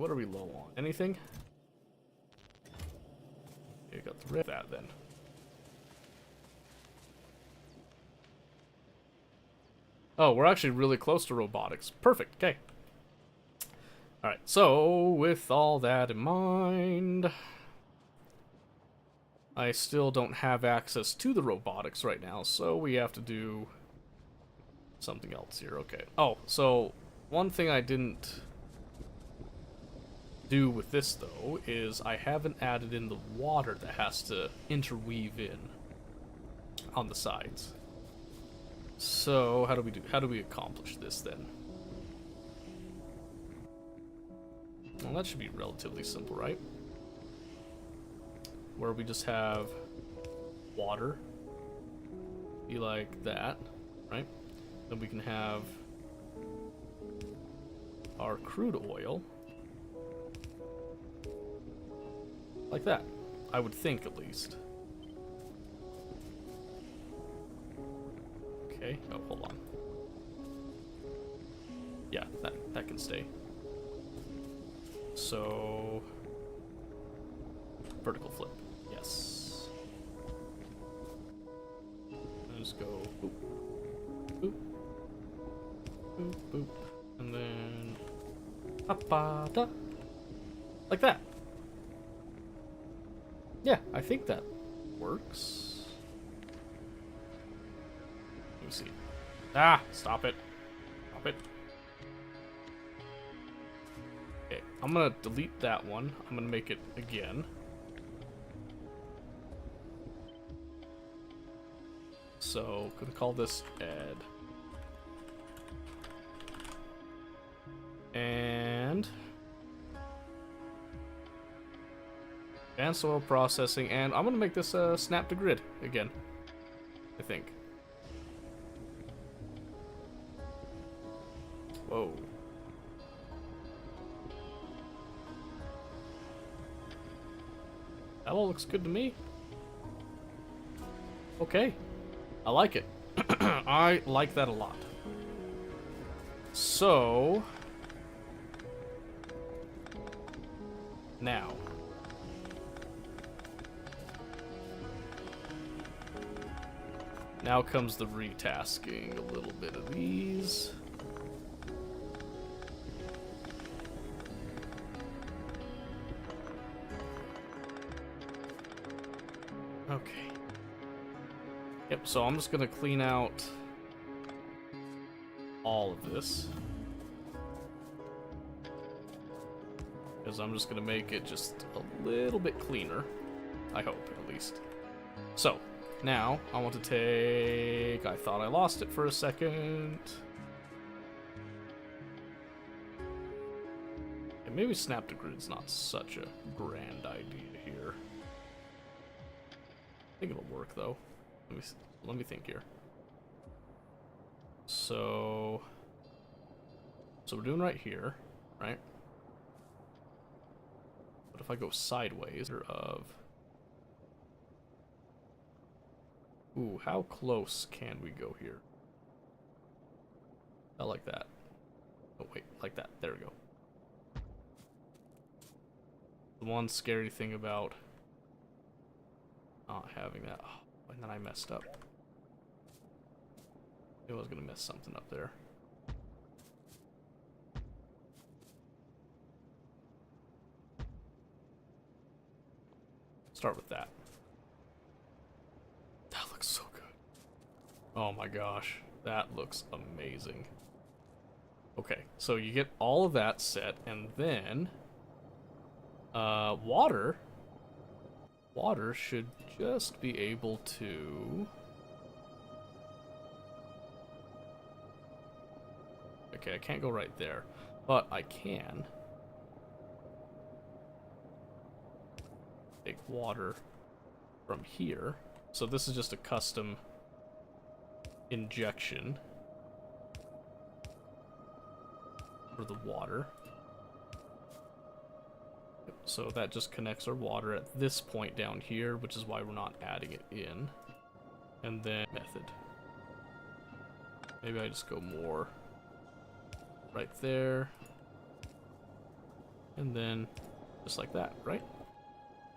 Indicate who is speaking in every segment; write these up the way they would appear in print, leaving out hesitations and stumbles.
Speaker 1: what are we low on? Anything? You got the rid of that then. Oh, we're actually really close to robotics. Perfect, okay. Alright, so with all that in mind, I still don't have access to the robotics right now, so we have to do something else here. Okay. Oh, so one thing I didn't do with this though is I haven't added in the water that has to interweave in on the sides. So how do we accomplish this then? Well, that should be relatively simple, right? Where we just have water be like that, right? Then we can have our crude oil like that, I would think at least. Okay, oh, hold on. Yeah, that can stay. So, vertical flip, yes. And just go boop, boop, boop, boop, and then da, like that. Yeah, I think that works. Let me see. Ah, stop it. Stop it. Okay, I'm gonna delete that one. I'm gonna make it again. So, gonna call this Ed. And advanced oil processing, and I'm gonna make this snap to grid again, I think. Whoa. That all looks good to me. Okay. I like it. I like that a lot. So, now, comes the retasking. A little bit of these. Okay. Yep, so I'm just gonna clean out all of this, because I'm just gonna make it just a little bit cleaner, I hope, at least. So, now, I want to take... I thought I lost it for a second. And maybe snap to grid's not such a grand idea here. I think it'll work, though. Let me think here. So we're doing right here, right? But if I go sideways, of... Ooh, how close can we go here? I like that. Oh, wait, like that. There we go. The one scary thing about not having that... Oh, and then I messed up. I was gonna mess something up there. Start with that. That looks so good. Oh my gosh, that looks amazing. Okay, so you get all of that set, and then water should just be able to... Okay, I can't go right there, but I can take water from here. So this is just a custom injection for the water. So that just connects our water at this point down here, which is why we're not adding it in. And then method. Maybe I just go more right there. And then just like that, right?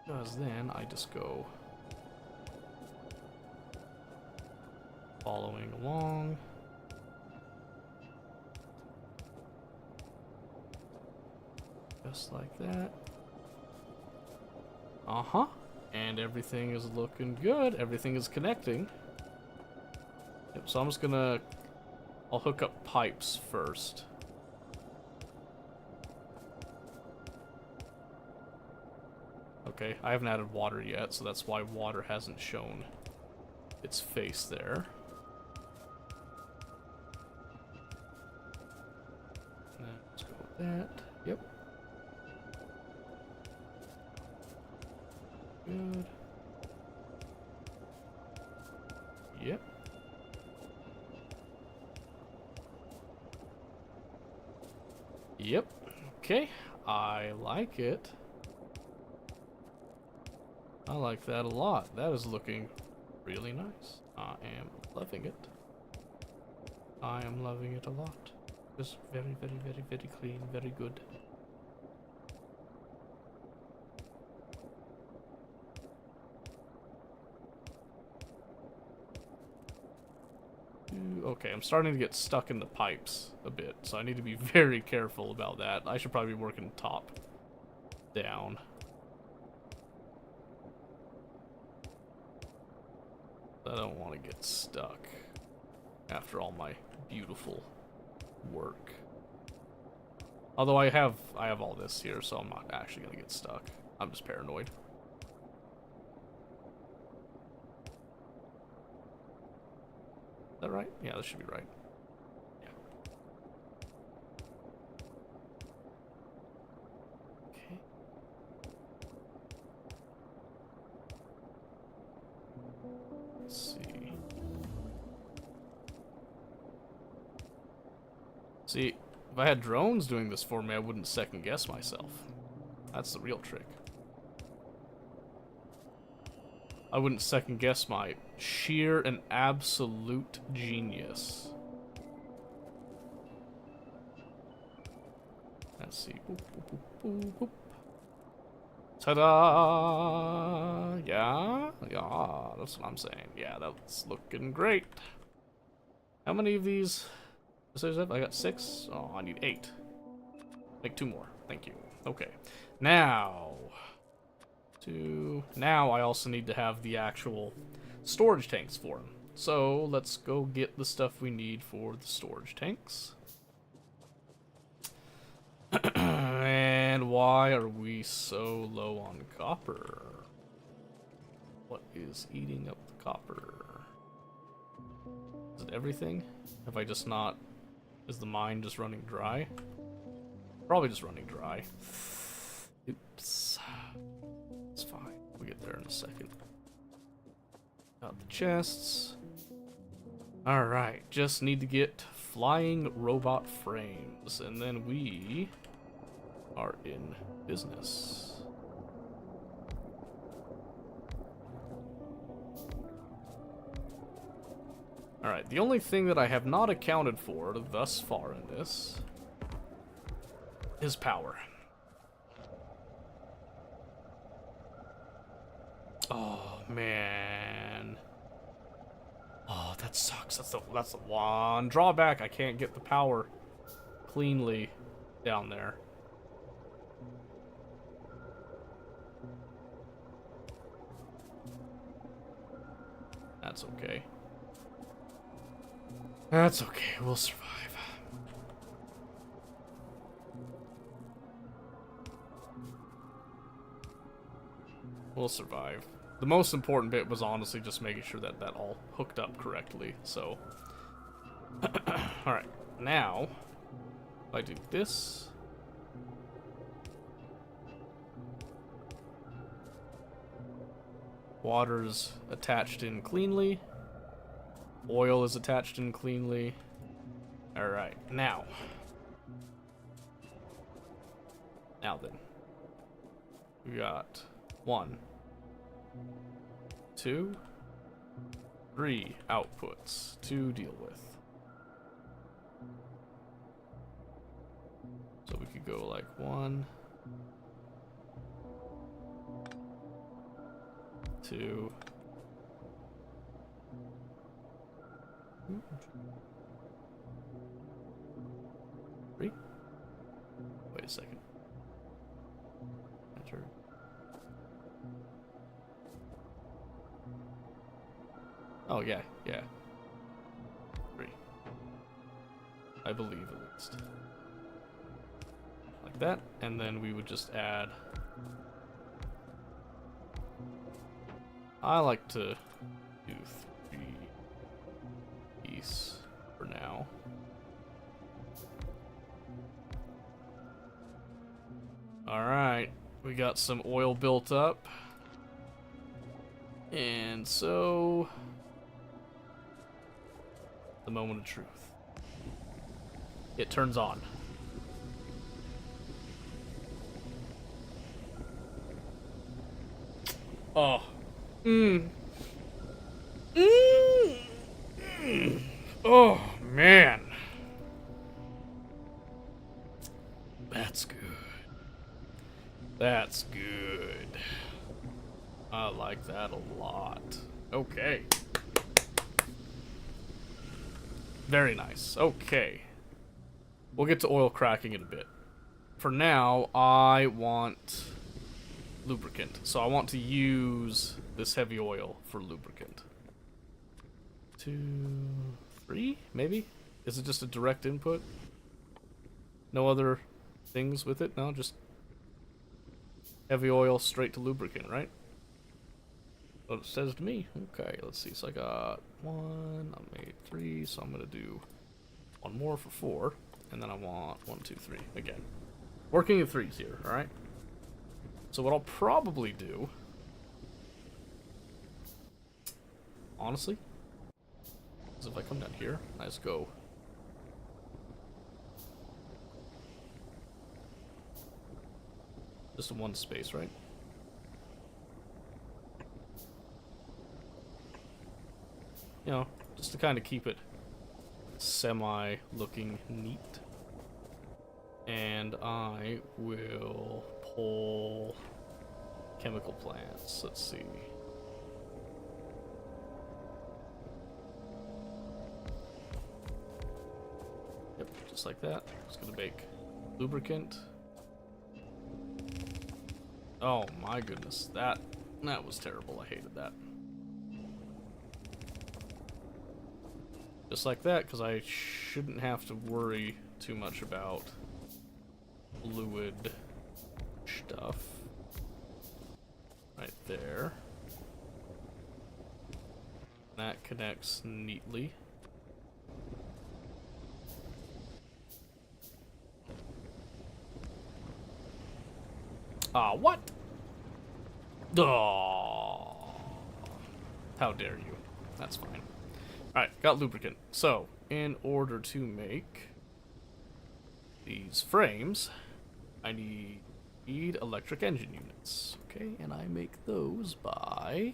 Speaker 1: Because then I just go following along. Just like that. Uh-huh. And everything is looking good. Everything is connecting. Yep, so I'm just gonna... I'll hook up pipes first. Okay, I haven't added water yet, so that's why water hasn't shown its face there. Let's go with that. Yep. Good. Yep. Yep. Okay. I like it. I like that a lot. That is looking really nice. I am loving it. I am loving it a lot. Just very, very, very, very clean. Very good. Okay, I'm starting to get stuck in the pipes a bit, so I need to be very careful about that. I should probably be working top down. I don't want to get stuck after all my beautiful work. Although I have all this here, so I'm not actually gonna get stuck. I'm just paranoid. Is that right? Yeah, that should be right. Yeah. Okay. Let's see. See, if I had drones doing this for me, I wouldn't second guess myself. That's the real trick. I wouldn't second guess my sheer and absolute genius. Let's see. Boop, boop, boop, boop, boop. Ta-da! Yeah? Yeah, that's what I'm saying. Yeah, that's looking great. How many of these? I got 6. Oh, I need 8. Make 2 more. Thank you. Okay. Now I also need to have the actual storage tanks for them. So let's go get the stuff we need for the storage tanks. And why are we so low on copper? What is eating up the copper? Is it everything? Have I just not... Is the mine just running dry? Probably just running dry. Oops. It's fine. We'll get there in a second. Got the chests. Alright, just need to get flying robot frames, and then we are in business. Alright, the only thing that I have not accounted for thus far in this is power. Oh, man. Oh, that sucks. That's the one drawback. I can't get the power cleanly down there. That's okay. That's okay. We'll survive. We'll survive. The most important bit was honestly just making sure that that all hooked up correctly, so... Alright, now, if I do this... Water's attached in cleanly. Oil is attached in cleanly. Alright, now. Now then. We got 1, 2, 3 outputs to deal with. So we could go like 1, 2. Three. Wait a second. Enter. Oh yeah, yeah. 3. I believe at least. Like that, and then we would just add. I like to do 3 piece for now. Alright, we got some oil built up. And so, the moment of truth. It turns on. Oh. Oh, man. That's good. That's good. I like that a lot. Okay. Very nice. Okay. We'll get to oil cracking in a bit. For now, I want lubricant. So I want to use this heavy oil for lubricant. 2, 3, maybe? Is it just a direct input? No other things with it? No, just heavy oil straight to lubricant, right? What it says to me. Okay, let's see. So I got 1, I made 3, so I'm gonna do 1 more for 4, and then I want 1, 2, 3 again. Working in 3s here, alright? So what I'll probably do, honestly, is if I come down here, I just go just in 1 space, right? You know, just to kind of keep it semi-looking neat. And I will pull chemical plants. Let's see. Yep, just like that. Just gonna make lubricant. Oh my goodness, that was terrible. I hated that. Just like that, because I shouldn't have to worry too much about fluid stuff. Right there. That connects neatly. Ah, what? Oh, how dare you? That's fine. Alright, got lubricant. So, in order to make these frames, I need electric engine units. Okay, and I make those by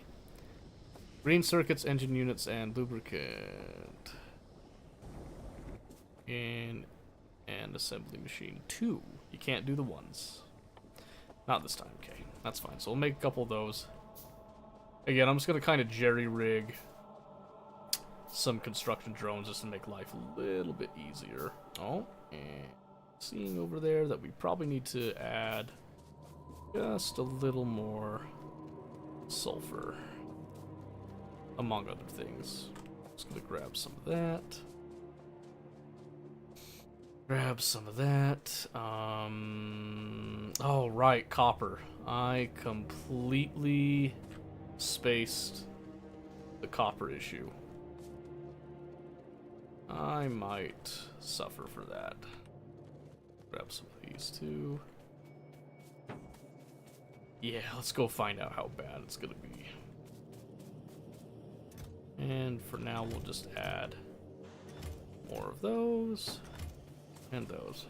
Speaker 1: green circuits, engine units, and lubricant. In an assembly machine 2. You can't do the 1s. Not this time, okay. That's fine. So we'll make a couple of those. Again, I'm just going to kind of jerry-rig some construction drones just to make life a little bit easier. Oh, and seeing over there that we probably need to add just a little more sulfur, among other things. Just going to grab some of that. Grab some of that. Oh, right, copper. I completely spaced the copper issue. I might suffer for that. Grab some of these too. Yeah, let's go find out how bad it's gonna be. And for now, we'll just add more of those. And those.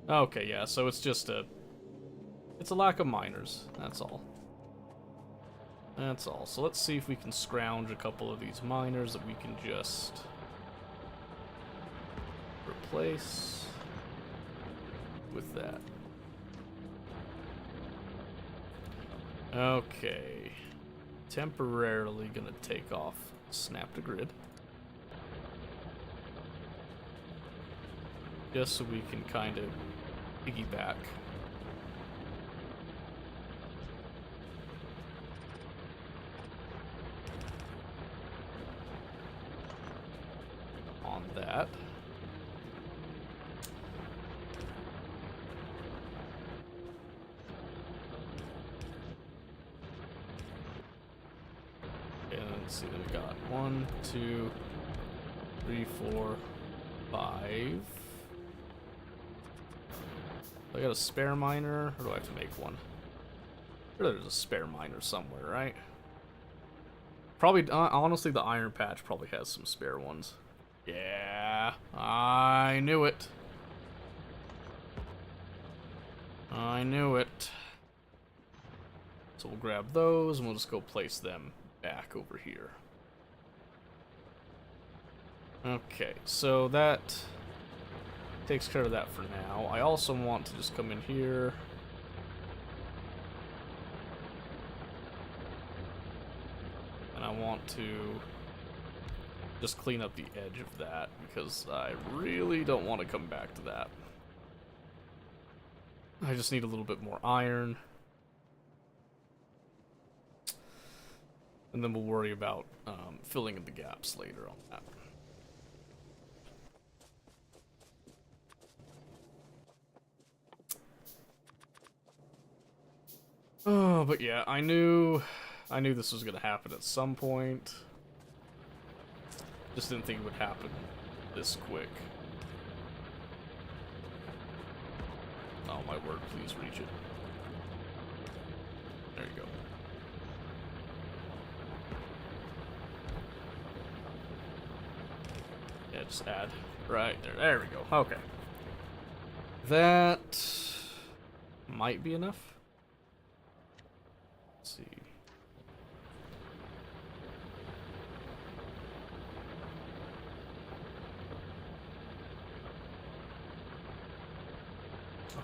Speaker 1: Okay, yeah, so it's just it's a lack of miners, that's all. That's all. So let's see if we can scrounge a couple of these miners that we can just replace. with that. Okay. Temporarily gonna take off snap to grid. Just so we can kind of piggyback. On that. And let's see, then we got 1, 2, 3, 4, 5. I got a spare miner, or do I have to make one? Sure, there's a spare miner somewhere, right? Probably, honestly, the iron patch probably has some spare ones. Yeah, I knew it. I knew it. So we'll grab those, and we'll just go place them back over here. Okay, so that takes care of that for now. I also want to just come in here. And I want to just clean up the edge of that, because I really don't want to come back to that. I just need a little bit more iron. And then we'll worry about filling in the gaps later on that. Oh, but yeah, I knew this was gonna happen at some point. Just didn't think it would happen this quick. Oh my word, please reach it. There you go. Yeah, just add right there. There we go. Okay. That might be enough. Let's see.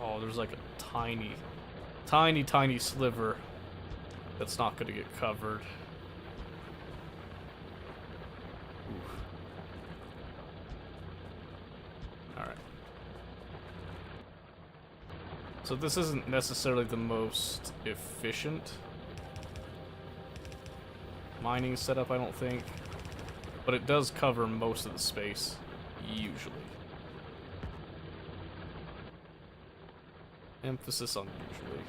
Speaker 1: Oh, there's like a tiny sliver that's not going to get covered. Oof. Alright. So this isn't necessarily the most efficient mining setup, I don't think. But it does cover most of the space, usually. Emphasis on usually.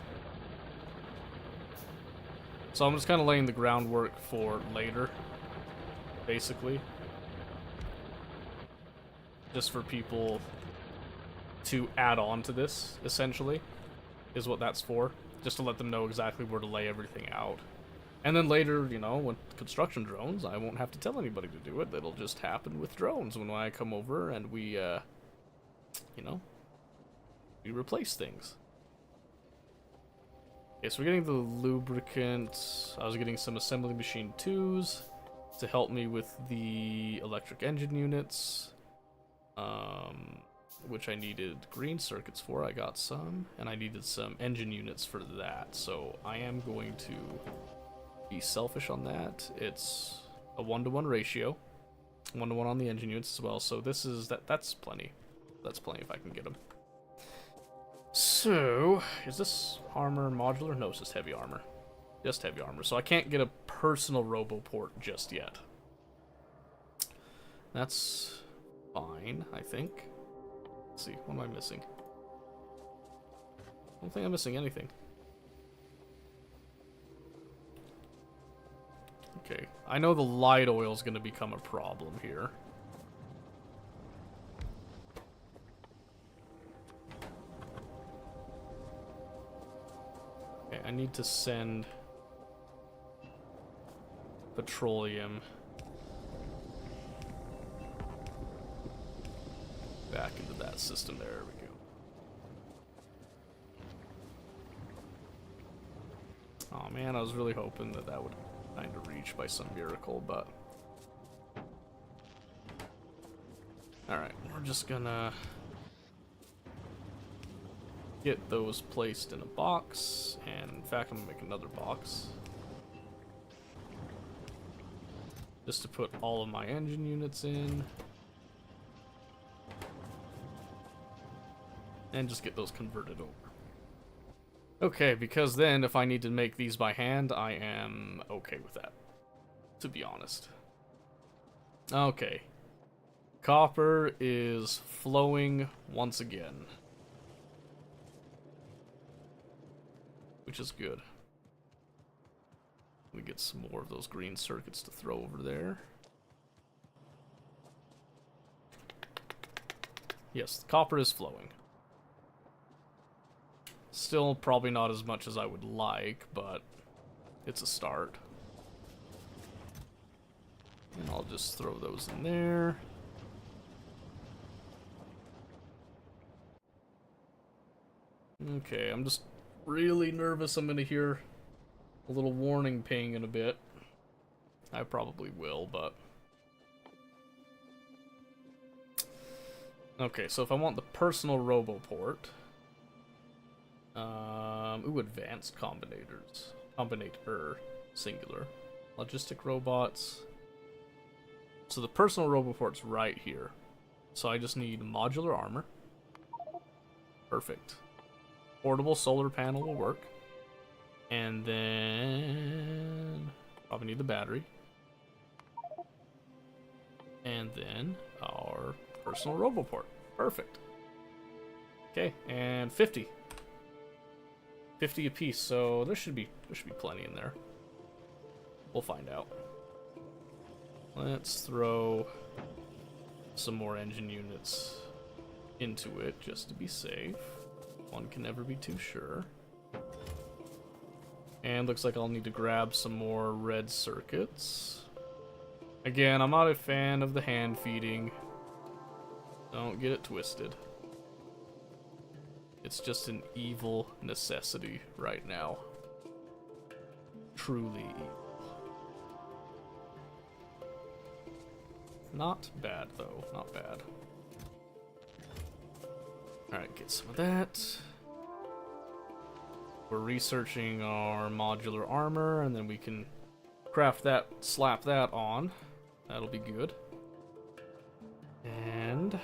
Speaker 1: So I'm just kind of laying the groundwork for later, basically. Just for people to add on to this, essentially, is what that's for. Just to let them know exactly where to lay everything out. And then later, you know, with construction drones, I won't have to tell anybody to do it. It'll just happen with drones when I come over and we, you know, we replace things. Okay, so we're getting the lubricant. I was getting some assembly machine 2s to help me with the electric engine units, which I needed green circuits for. I got some, and I needed some engine units for that. So I am going to be selfish on that. It's a 1-to-1 ratio, 1-to-1 on the engine units as well. So this is that's plenty. That's plenty if I can get them. So, is this armor modular? No, it's just heavy armor. Just heavy armor. So I can't get a personal RoboPort just yet. That's fine, I think. Let's see, what am I missing? I don't think I'm missing anything. Okay, I know the light oil is going to become a problem here. I need to send petroleum back into that system. There we go. Oh man, I was really hoping that that would kind of reach by some miracle, but... Alright, we're just gonna... get those placed in a box, and in fact I'm gonna make another box just to put all of my engine units in, and just get those converted over. Okay, because then if I need to make these by hand, I am okay with that, to be honest. Okay, copper is flowing once again, which is good. We get some more of those green circuits to throw over there. Yes, the copper is flowing. Still probably not as much as I would like, but it's a start. And I'll just throw those in there. Okay, I'm just really nervous I'm gonna hear a little warning ping in a bit. I probably will, but... Okay, so if I want the personal RoboPort... ooh, advanced combinators. Combinator, singular. Logistic robots. So the personal RoboPort's right here. So I just need modular armor. Perfect. Portable solar panel will work. And then... probably need the battery. And then our personal RoboPort. Perfect. Okay, and 50. 50 apiece, so there should be plenty in there. We'll find out. Let's throw some more engine units into it just to be safe. One can never be too sure. And looks like I'll need to grab some more red circuits. Again, I'm not a fan of the hand feeding. Don't get it twisted. It's just an evil necessity right now. Truly evil. Not bad, though. Not bad. Alright, get some of that. We're researching our modular armor, and then we can craft that, slap that on. That'll be good. And...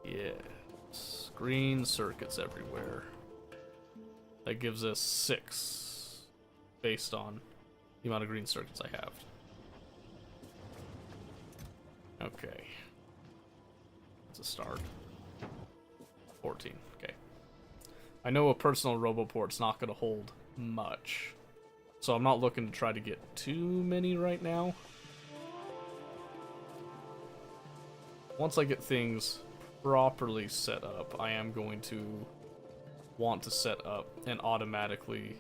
Speaker 1: yes. Green circuits everywhere. That gives us 6, based on the amount of green circuits I have. Okay. That's a start. 14, okay. I know a personal RoboPort's not going to hold much, so I'm not looking to try to get too many right now. Once I get things properly set up, I am going to want to set up an automatically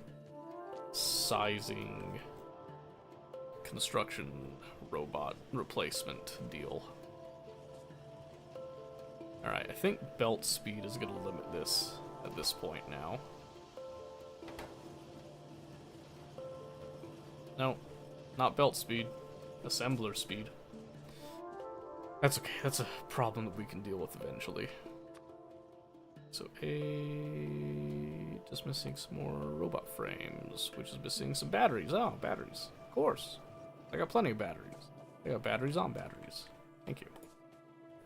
Speaker 1: sizing construction robot replacement deal. Alright, I think belt speed is going to limit this at this point now. No, not belt speed, assembler speed. That's okay, that's a problem that we can deal with eventually. So just missing some more robot frames, which is missing some batteries. Oh, batteries, of course. I got plenty of batteries. I got batteries on batteries. Thank you.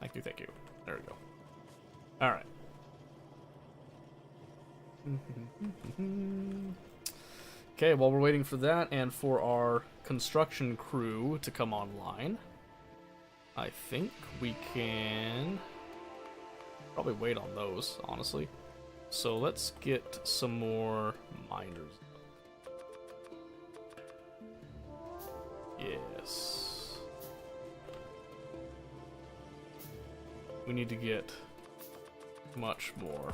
Speaker 1: Thank you, thank you. There we go. Alright. Okay, while we're waiting for that and for our construction crew to come online, I think we can probably wait on those, honestly. So let's get some more miners. Yes. We need to get much more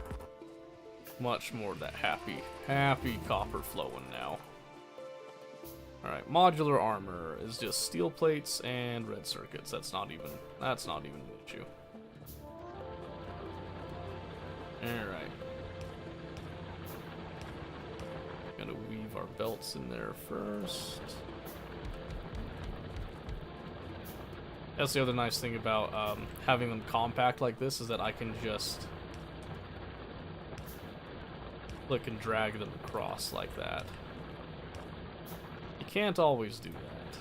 Speaker 1: of that happy copper flowing now. Alright, modular armor is just steel plates and red circuits. That's not even an issue. Alright. Gonna weave our belts in there first. That's the other nice thing about having them compact like this, is that I can just click and drag them across like that. You can't always do that.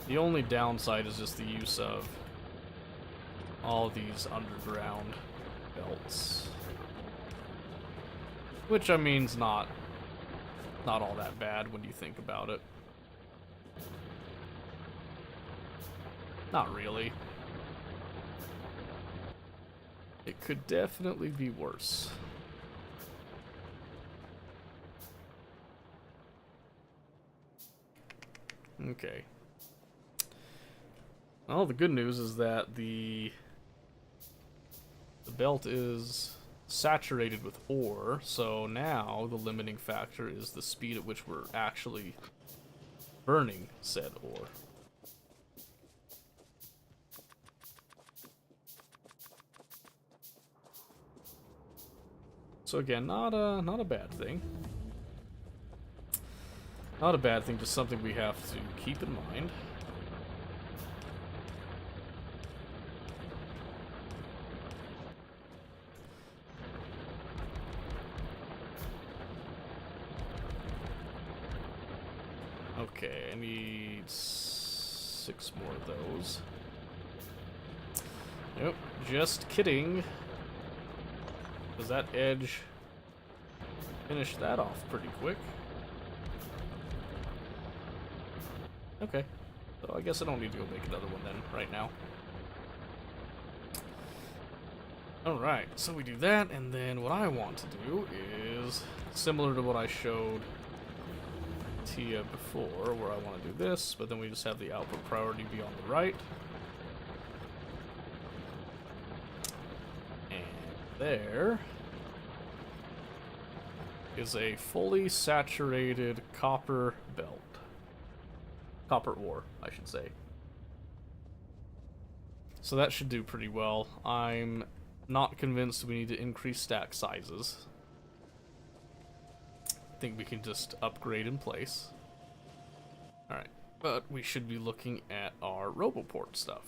Speaker 1: The only downside is just the use of all these underground belts. Which, I mean, is not all that bad when you think about it. Not really. It could definitely be worse. Okay. Well, the good news is that the belt is saturated with ore, so now the limiting factor is the speed at which we're actually burning said ore. So again, not a bad thing. Not a bad thing, just something we have to keep in mind. Okay, I need 6 more of those. Nope, just kidding. Does that edge finish that off pretty quick? Okay, so I guess I don't need to go make another one then, right now. Alright, so we do that, and then what I want to do is similar to what I showed Tia before, where I want to do this, but then we just have the output priority be on the right. And there is a fully saturated copper belt. Copper ore, I should say. So that should do pretty well. I'm not convinced we need to increase stack sizes. I think we can just upgrade in place. Alright, but we should be looking at our RoboPort stuff.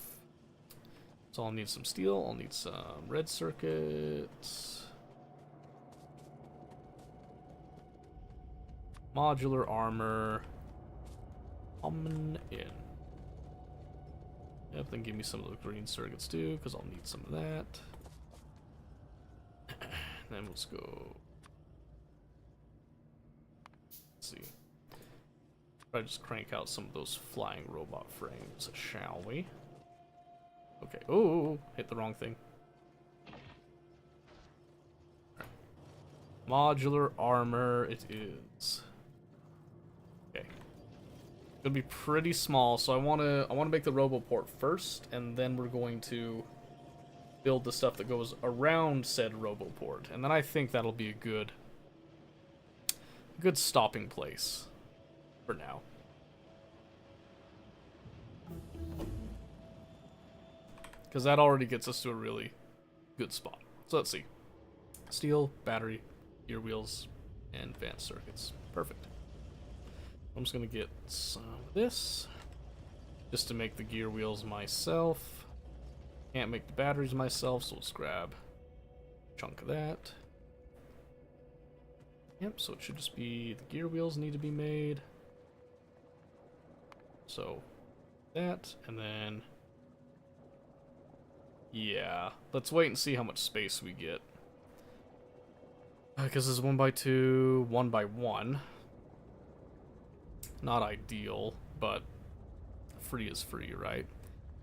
Speaker 1: So I'll need some steel, I'll need some red circuits, modular armor, coming in. Yep, then give me some of the green circuits too, because I'll need some of that. Then let's go. Let's see. Try to just crank out some of those flying robot frames, shall we? Okay. Oh, hit the wrong thing. Right. Modular armor, it is. Okay. Gonna be pretty small, so I wanna make the RoboPort first, and then we're going to build the stuff that goes around said RoboPort, and then I think that'll be a good stopping place for now. Because that already gets us to a really good spot. So let's see. Steel, battery, gear wheels, and advanced circuits. Perfect. I'm just going to get some of this, just to make the gear wheels myself. Can't make the batteries myself, so let's grab a chunk of that. Yep, so it should just be the gear wheels need to be made. So that, and then yeah, let's wait and see how much space we get. Because this is 1x2, 1x1. Not ideal, but free is free, right?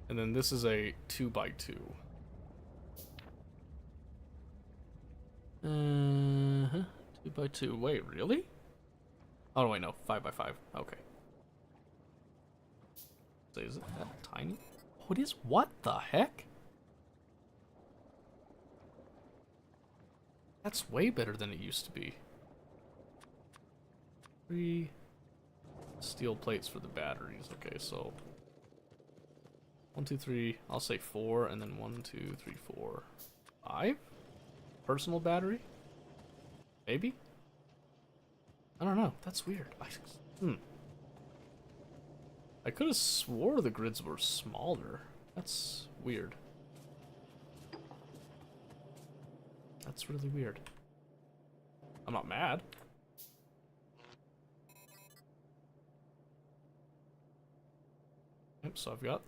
Speaker 1: And then this is a 2x2. 2x2. Wait, really? Oh, wait, no. 5x5. Okay. So is it that tiny? Oh, it is? What the heck? That's way better than it used to be. 3 steel plates for the batteries. Okay, so 1, 2, 3. I'll say 4, and then 1, 2, 3, 4, 5. Personal battery? Maybe? I don't know. That's weird. I could have swore the grids were smaller. That's weird. That's really weird. I'm not mad. Yep, so I've got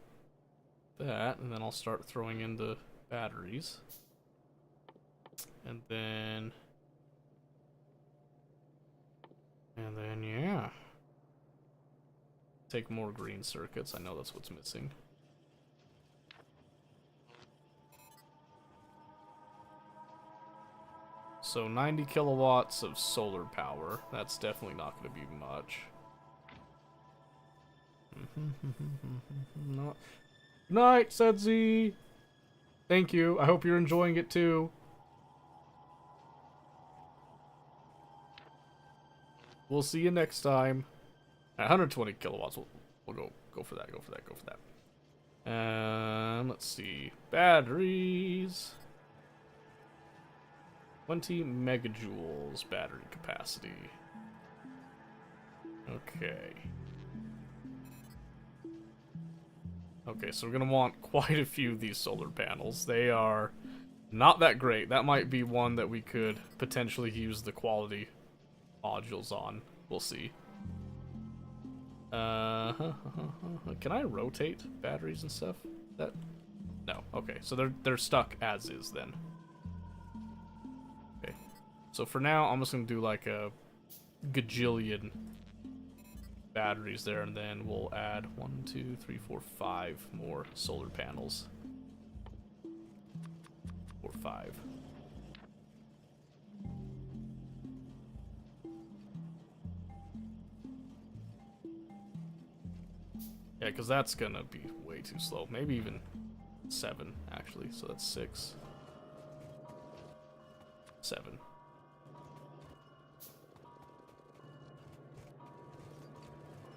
Speaker 1: that, and then I'll start throwing in the batteries. And then, yeah. Take more green circuits. I know that's what's missing. So 90 kilowatts of solar power. That's definitely not going to be much. Not. Good night, Sedzi. Thank you. I hope you're enjoying it too. We'll see you next time. At 120 kilowatts. We'll go for that. Go for that. Let's see. Batteries. 20 megajoules battery capacity. Okay. Okay, so we're gonna want quite a few of these solar panels. They are not that great. That might be one that we could potentially use the quality modules on. We'll see. Can I rotate batteries and stuff? That no. Okay, so they're stuck as is then. Okay, so for now I'm just gonna do like a gajillion batteries there, and then we'll add 1, 2, 3, 4, 5 more solar panels. 4, 5. Yeah, because that's gonna be way too slow. Maybe even 7, actually. So that's 6. 7.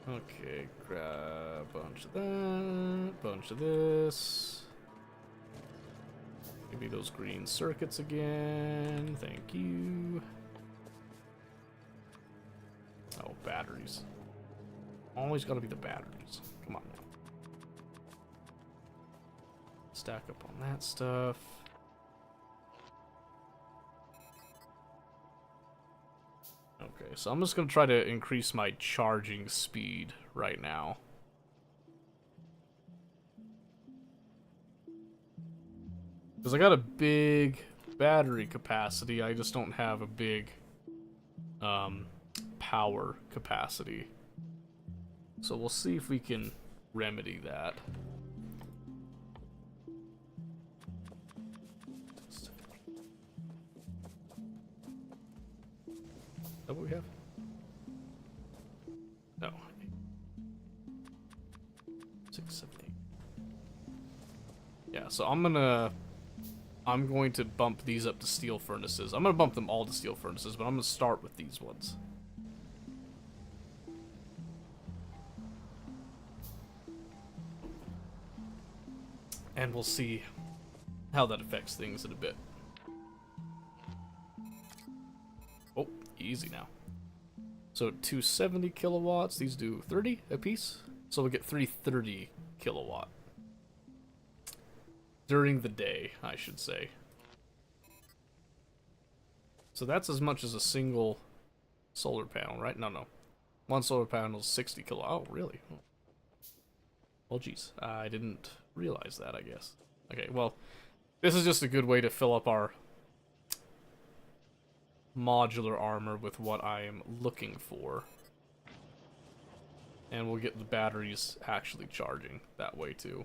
Speaker 1: Okay, grab a bunch of that, bunch of this. Give me those green circuits again. Thank you. Oh, batteries. Always gotta be the batteries. Come on now. Stack up on that stuff. Okay, so I'm just gonna try to increase my charging speed right now. Because I got a big battery capacity, I just don't have a big power capacity. So we'll see if we can remedy that. Is that what we have? No. 6, 7, 8. Yeah, so I'm going to bump these up to steel furnaces. I'm gonna bump them all to steel furnaces, but I'm gonna start with these ones. And we'll see how that affects things in a bit. Oh, easy now. So 270 kilowatts, these do 30 a piece. So we'll get 330 kilowatt. During the day, I should say. So that's as much as a single solar panel, right? No. One solar panel is 60 kilowatt. Oh, really? Oh. Well, geez. I didn't realize that, I guess. Okay, well, this is just a good way to fill up our modular armor with what I am looking for. And we'll get the batteries actually charging that way, too.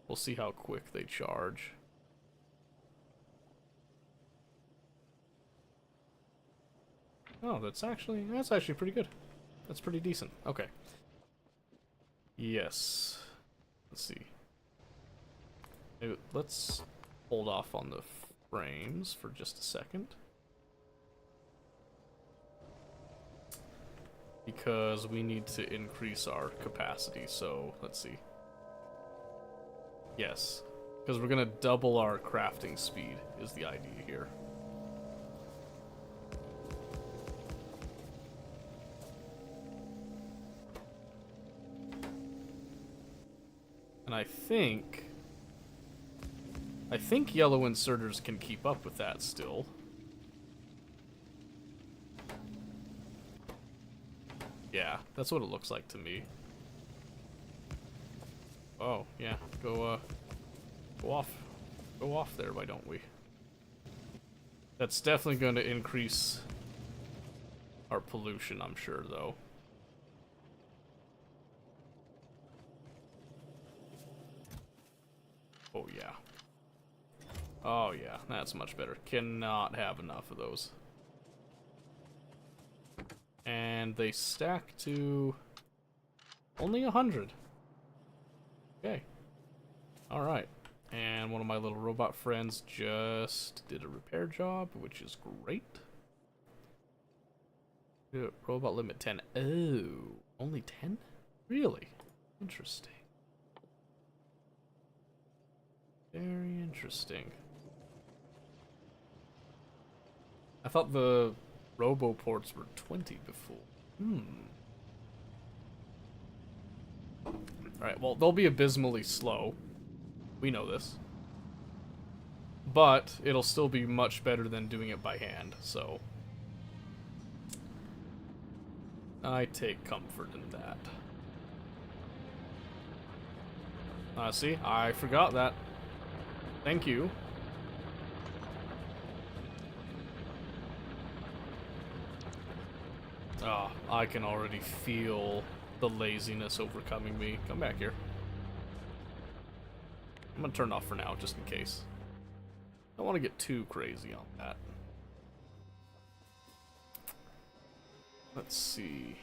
Speaker 1: We'll see how quick they charge. Oh, that's actually pretty good. That's pretty decent. Okay. Yes. Let's see. Maybe let's hold off on the frames for just a second. Because we need to increase our capacity, so let's see. Yes, because we're gonna double our crafting speed is the idea here. And I think yellow inserters can keep up with that still. Yeah, that's what it looks like to me. Oh, yeah. Go off there, why don't we? That's definitely going to increase our pollution, I'm sure, though. Oh, yeah. Oh, yeah, that's much better. Cannot have enough of those. And they stack to only 100. Okay. Alright. And one of my little robot friends just did a repair job, which is great. Robot limit 10. Oh, only 10? Really? Interesting. Very interesting. I thought the roboports were 20 before. Alright, well, they'll be abysmally slow. We know this. But it'll still be much better than doing it by hand, so I take comfort in that. See? I forgot that. Thank you. Ah, I can already feel the laziness overcoming me. Come back here. I'm gonna turn off for now, just in case. I don't want to get too crazy on that. Let's see.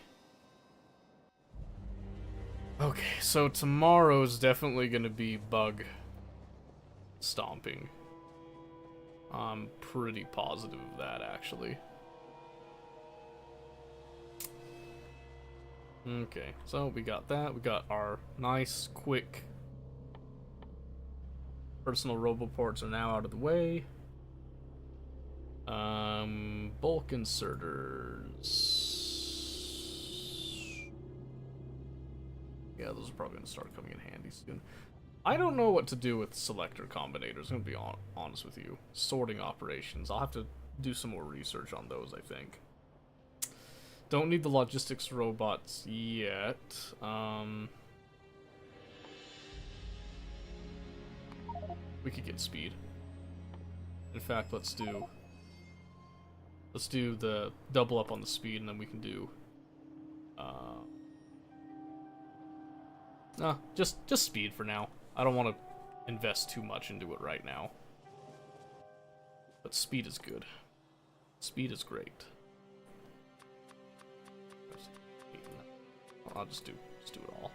Speaker 1: Okay, so tomorrow's definitely gonna be bug stomping. I'm pretty positive of that, actually. Okay, so we got that. We got our nice, quick personal roboports are now out of the way. Bulk inserters. Yeah, those are probably going to start coming in handy soon. I don't know what to do with selector combinators, I'm going to be honest with you. Sorting operations. I'll have to do some more research on those, I think. Don't need the logistics robots yet. We could get speed. In fact, let's do the double up on the speed, and then we can do just speed for now. I don't want to invest too much into it right now. But speed is good. Speed is great. I'll just do it all.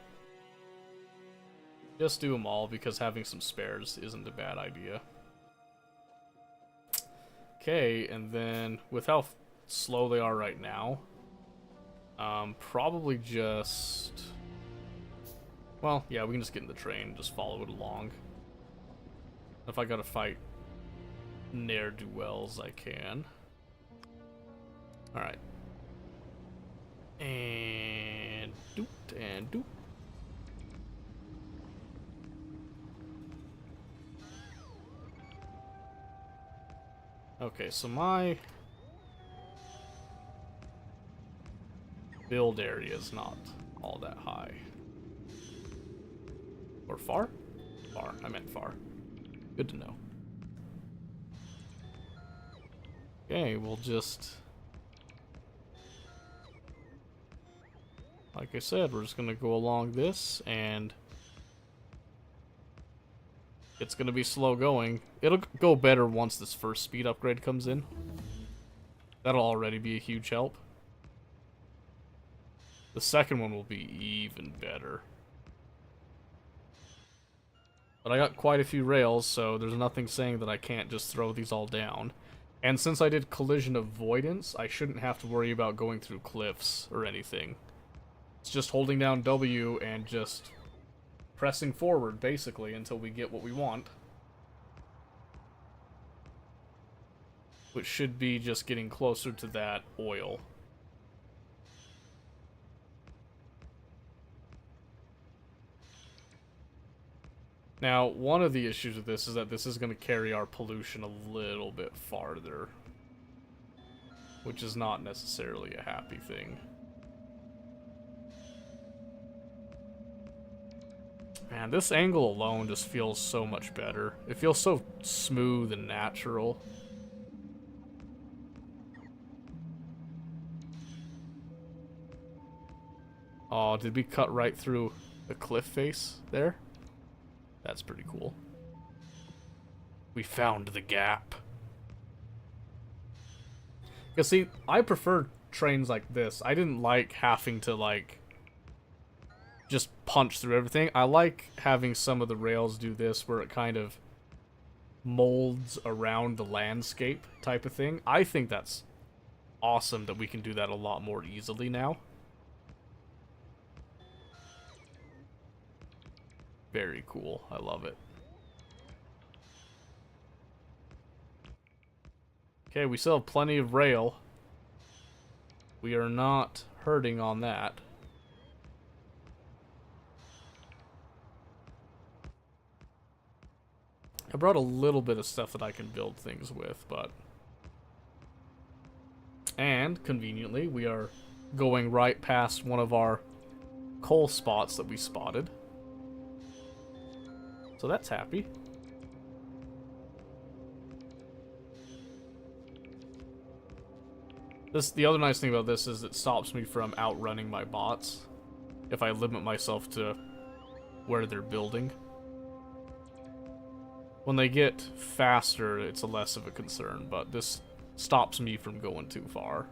Speaker 1: Just do them all, because having some spares isn't a bad idea. Okay, and then with how slow they are right now, probably just... Well, yeah, we can just get in the train and just follow it along. If I gotta fight ne'er-do-wells, I can. Alright. And doot, and doot. Okay, so my build area is not all that high. Or far? Far. I meant far. Good to know. Okay, we'll just... Like I said, we're just gonna go along this, and... It's gonna be slow going. It'll go better once this first speed upgrade comes in. That'll already be a huge help. The second one will be even better. But I got quite a few rails, so there's nothing saying that I can't just throw these all down. And since I did collision avoidance, I shouldn't have to worry about going through cliffs or anything. It's just holding down W and just pressing forward, basically, until we get what we want. Which should be just getting closer to that oil. Now, one of the issues with this is that this is going to carry our pollution a little bit farther, which is not necessarily a happy thing. Man, this angle alone just feels so much better. It feels so smooth and natural. Oh, did we cut right through the cliff face there? That's pretty cool. We found the gap. You see, I prefer trains like this. I didn't like having to, like, just punch through everything. I like having some of the rails do this where it kind of molds around the landscape type of thing. I think that's awesome that we can do that a lot more easily now. Very cool. I love it. Okay, we still have plenty of rail. We are not hurting on that. I brought a little bit of stuff that I can build things with, but... And, conveniently, we are going right past one of our coal spots that we spotted. So that's happy. The other nice thing about this is it stops me from outrunning my bots if I limit myself to where they're building. When they get faster, it's less of a concern, but this stops me from going too far.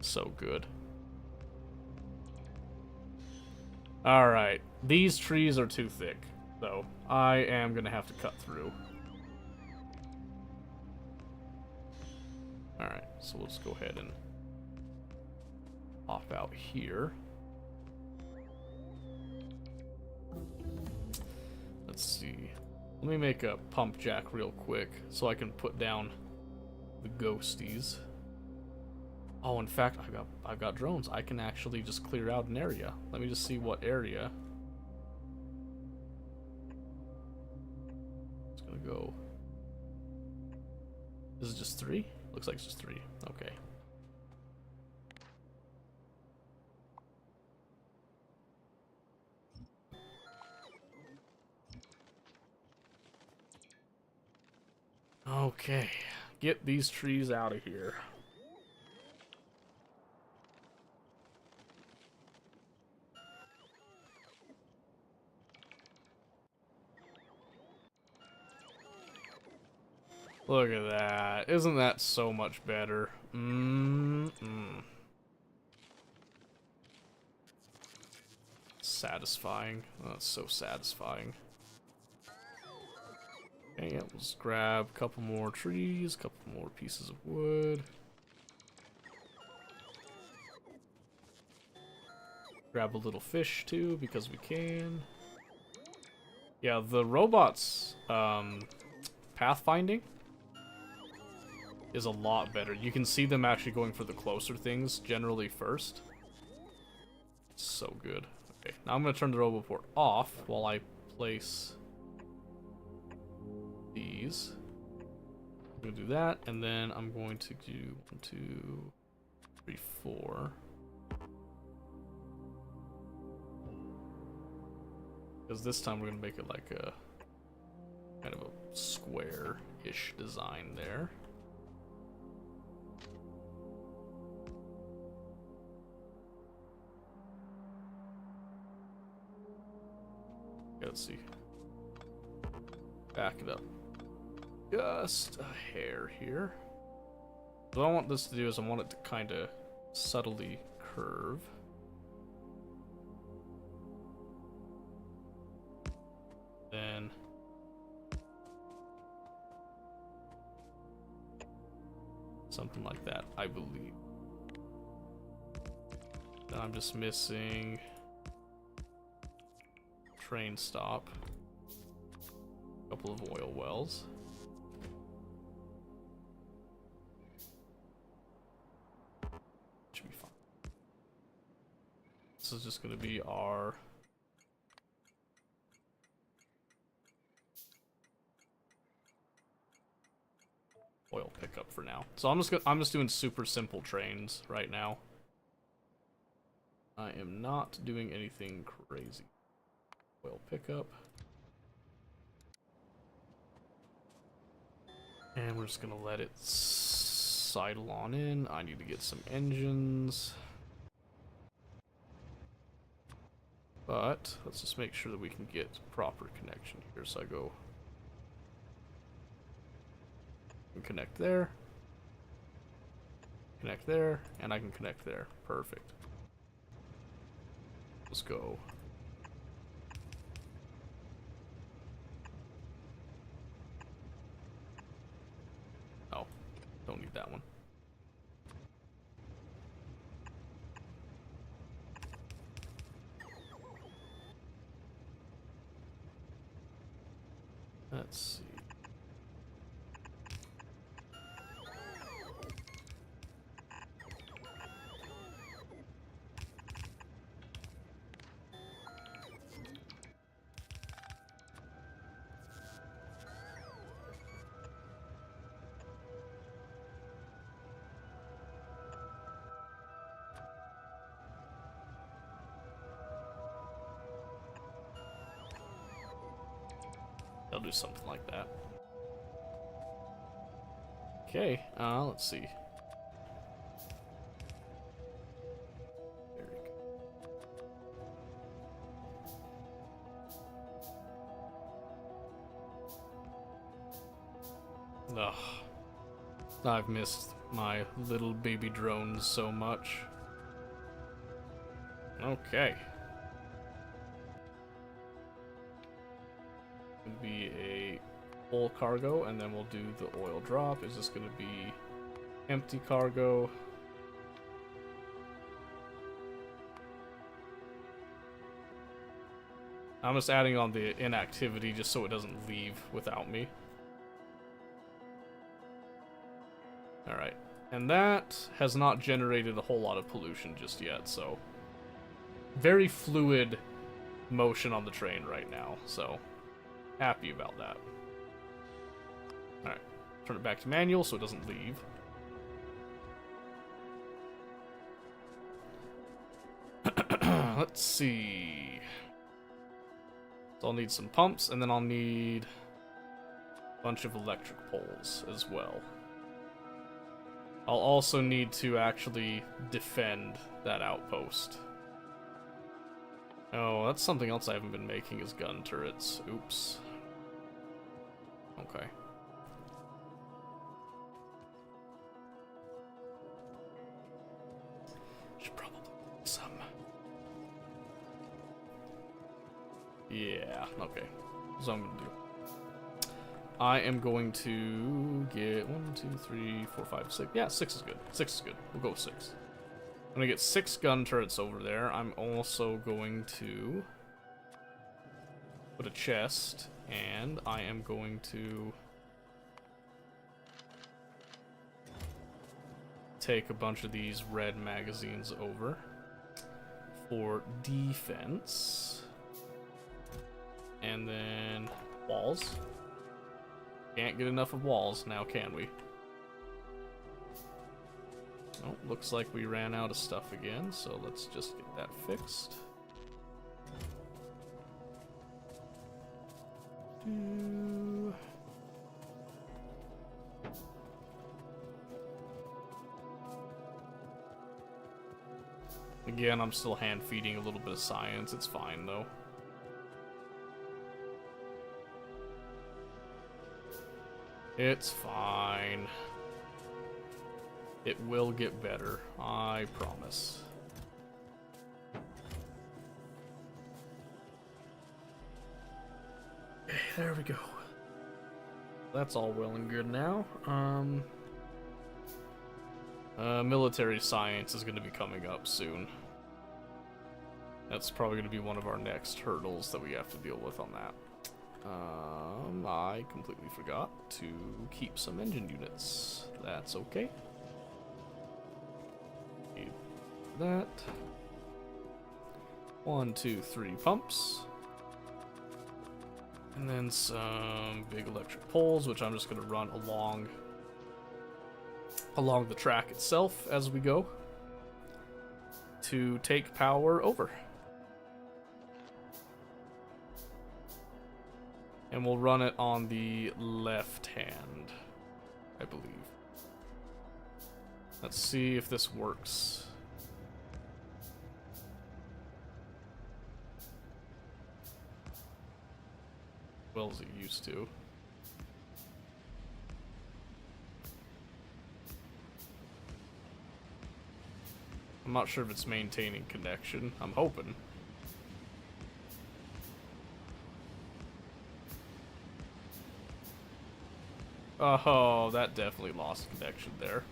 Speaker 1: So good. Alright, these trees are too thick, though. I am gonna have to cut through. Alright, so let's go ahead and pop out here. Let's see. Let me make a pump jack real quick so I can put down the ghosties. Oh, in fact, I've got drones. I can actually just clear out an area. Let me just see what area. It's gonna go. Is it just 3? Looks like it's just 3. Okay. Okay. Get these trees out of here. Look at that. Isn't that so much better? Satisfying. Oh, that's so satisfying. Okay, yeah, let's grab a couple more trees, a couple more pieces of wood. Grab a little fish too, because we can. Yeah, the robots, pathfinding is a lot better. You can see them actually going for the closer things generally first. So good. Okay, now I'm going to turn the Roboport off while I place these. I'm going to do that, and then I'm going to do 1, 2, 3, 4. Because this time we're going to make it like a kind of a square-ish design there. Let's see. Back it up just a hair here. What I want this to do is I want it to kind of subtly curve. Then something like that, I believe. Then I'm just missing train stop. Couple of oil wells. Should be fine. This is just going to be our oil pickup for now. So I'm just doing super simple trains right now. I am not doing anything crazy. Oil pickup. And we're just gonna let it sidle on in. I need to get some engines. But let's just make sure that we can get proper connection here. So I go and connect there, and I can connect there. Perfect. Let's go. Oh, don't need that one. Let's see. I'll do something like that. Okay, let's see. There we go. Ugh. I've missed my little baby drones so much. Okay. Be a full cargo, and then we'll do the oil drop. Is this going to be empty cargo? I'm just adding on the inactivity just so it doesn't leave without me. Alright, and that has not generated a whole lot of pollution just yet, so very fluid motion on the train right now, so happy about that. Alright, turn it back to manual so it doesn't leave. Let's see. So I'll need some pumps, and then I'll need a bunch of electric poles as well. I'll also need to actually defend that outpost. Oh, that's something else I haven't been making is gun turrets. Oops. Okay. Should probably get some. Yeah, okay. So I'm gonna do. I am going to get 1, 2, 3, 4, 5, 6. Yeah, 6 is good. 6 is good. We'll go with 6. I'm gonna get 6 gun turrets over there. I'm also going to put a chest, and I am going to take a bunch of these red magazines over for defense. And then walls. Can't get enough of walls now, can we? Oh, looks like we ran out of stuff again, so let's just get that fixed. Again, I'm still hand feeding a little bit of science. It's fine though. It's fine. It will get better, I promise. Okay, there we go. That's all well and good now. Military science is going to be coming up soon. That's probably going to be one of our next hurdles that we have to deal with on that. I completely forgot to keep some engine units. That's okay. Keep that. 1, 2, 3 pumps. And then some big electric poles, which I'm just going to run along the track itself as we go to take power over. And we'll run it on the left hand, I believe. Let's see if this works. Well as it used to. I'm not sure if it's maintaining connection. I'm hoping. Oh, that definitely lost connection there.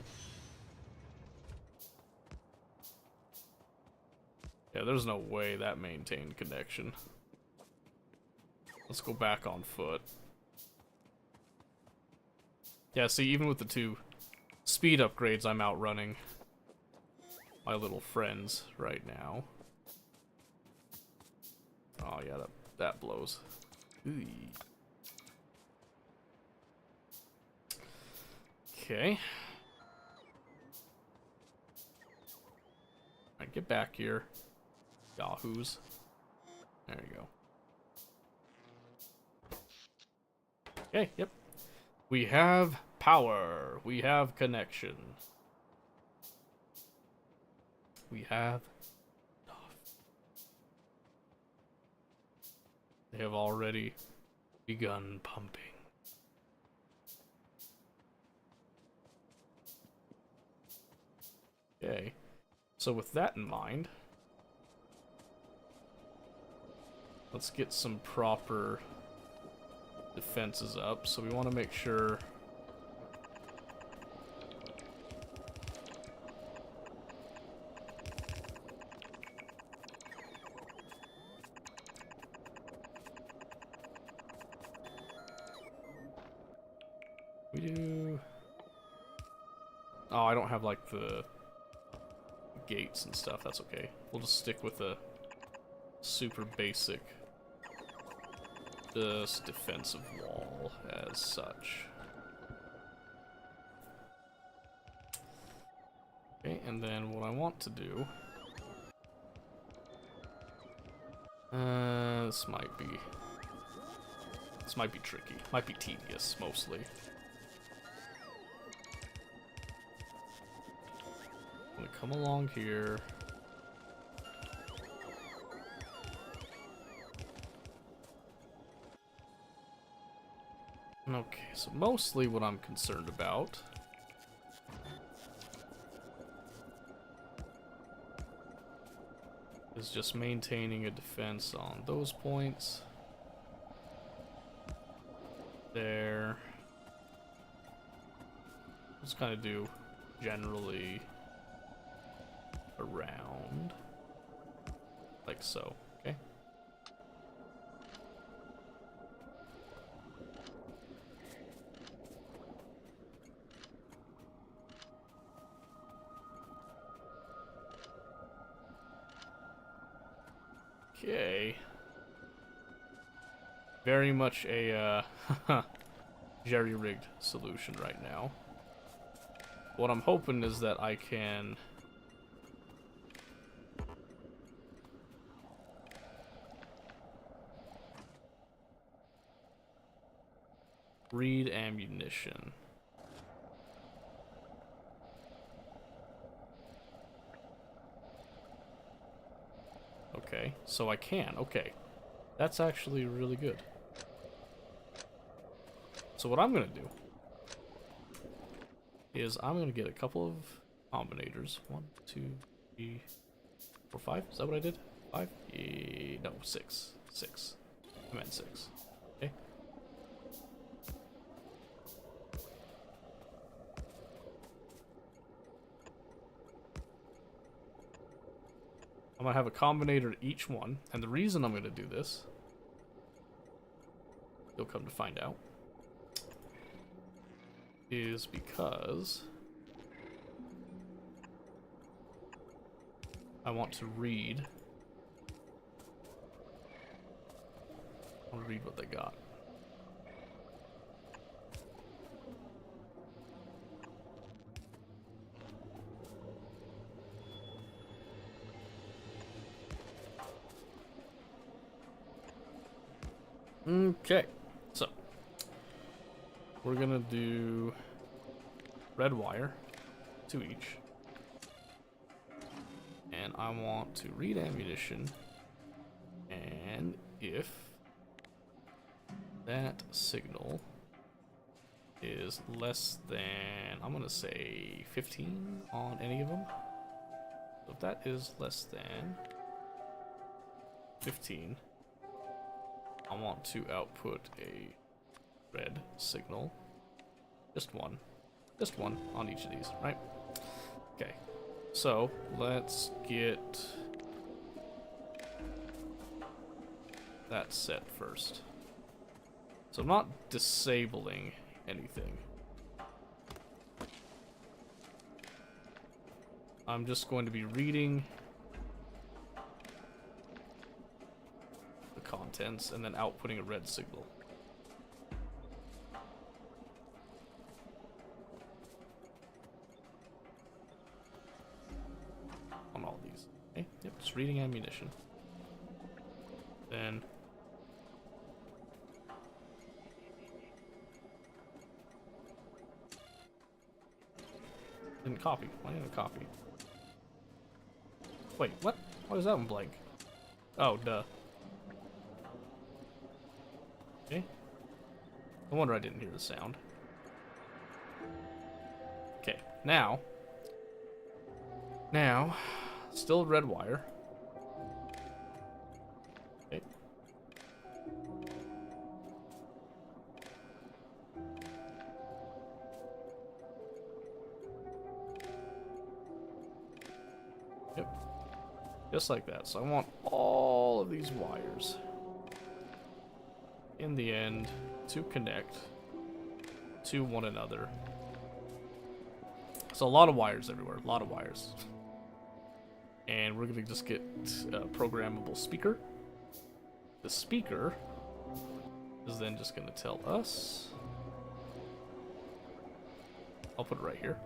Speaker 1: Yeah, there's no way that maintained connection. Let's go back on foot. Yeah, see, even with the 2 speed upgrades, I'm outrunning my little friends right now. Oh yeah, that blows. Ooh. Okay. Alright, get back here. Yahoos. There you go. Okay, yep. We have power. We have connection. We have enough. They have already begun pumping. Okay. So with that in mind, let's get some proper defenses up. So we want to make sure we do. Oh, I don't have like the gates and stuff. That's okay. We'll just stick with a super basic just defensive wall as such. Okay, and then what I want to do, this might be tricky, might be tedious mostly. I'm gonna come along here. Okay, so mostly what I'm concerned about is just maintaining a defense on those points. There. Just kind of do generally around. Like so, okay? Okay. Very much a jerry-rigged solution right now. What I'm hoping is that I can read ammunition. Okay, so I can. Okay. That's actually really good. So what I'm going to do is I'm going to get a couple of combinators. 1, 2, 3, 4, 5. Is that what I did? 5? No, 6. 6. I meant 6. Okay. I'm going to have a combinator at each one. And the reason I'm going to do this you'll come to find out, is because I want to read. I want to read what they got. Okay, so we're gonna do red wire, 2 each, and I want to read ammunition, and if that signal is less than, I'm gonna say 15 on any of them. So if that is less than 15, I want to output a red signal. Just one on each of these, right? Okay, so let's get that set first. So I'm not disabling anything. I'm just going to be reading the contents and then outputting a red signal. On all these. Okay, yep, just reading ammunition. Then didn't copy. Why didn't I copy? Wait, what? Why is that one blank? Oh, duh. Okay. No wonder I didn't hear the sound. Okay, now, still red wire. Okay. Yep. Just like that. So I want all of these wires in the end to connect to one another. So a lot of wires everywhere, a lot of wires. And we're gonna just get a programmable speaker. The speaker is then just gonna tell us, I'll put it right here,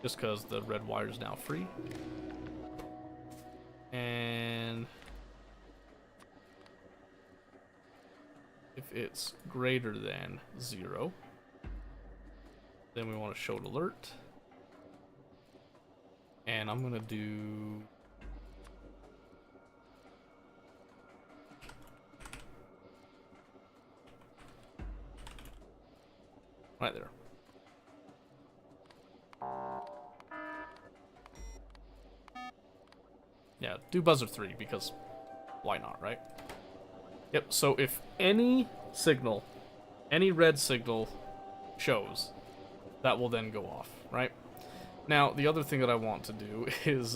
Speaker 1: just because the red wire is now free. And if it's greater than 0, then we want to show an alert. And I'm gonna do right there. Yeah, do buzzer 3 because why not, right? Yep, so if any signal, any red signal shows, that will then go off, right? Now, the other thing that I want to do is,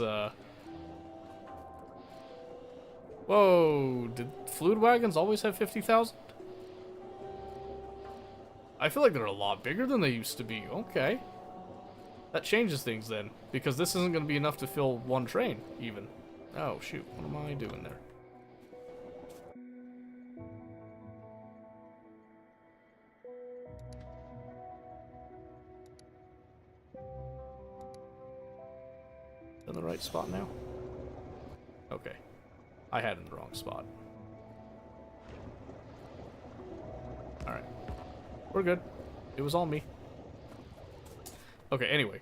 Speaker 1: whoa, did fluid wagons always have 50,000? I feel like they're a lot bigger than they used to be. Okay. That changes things then, because this isn't going to be enough to fill one train, even. Oh, shoot, what am I doing there? In the right spot now? Okay. I had it in the wrong spot. Alright. We're good. It was all me. Okay, anyway.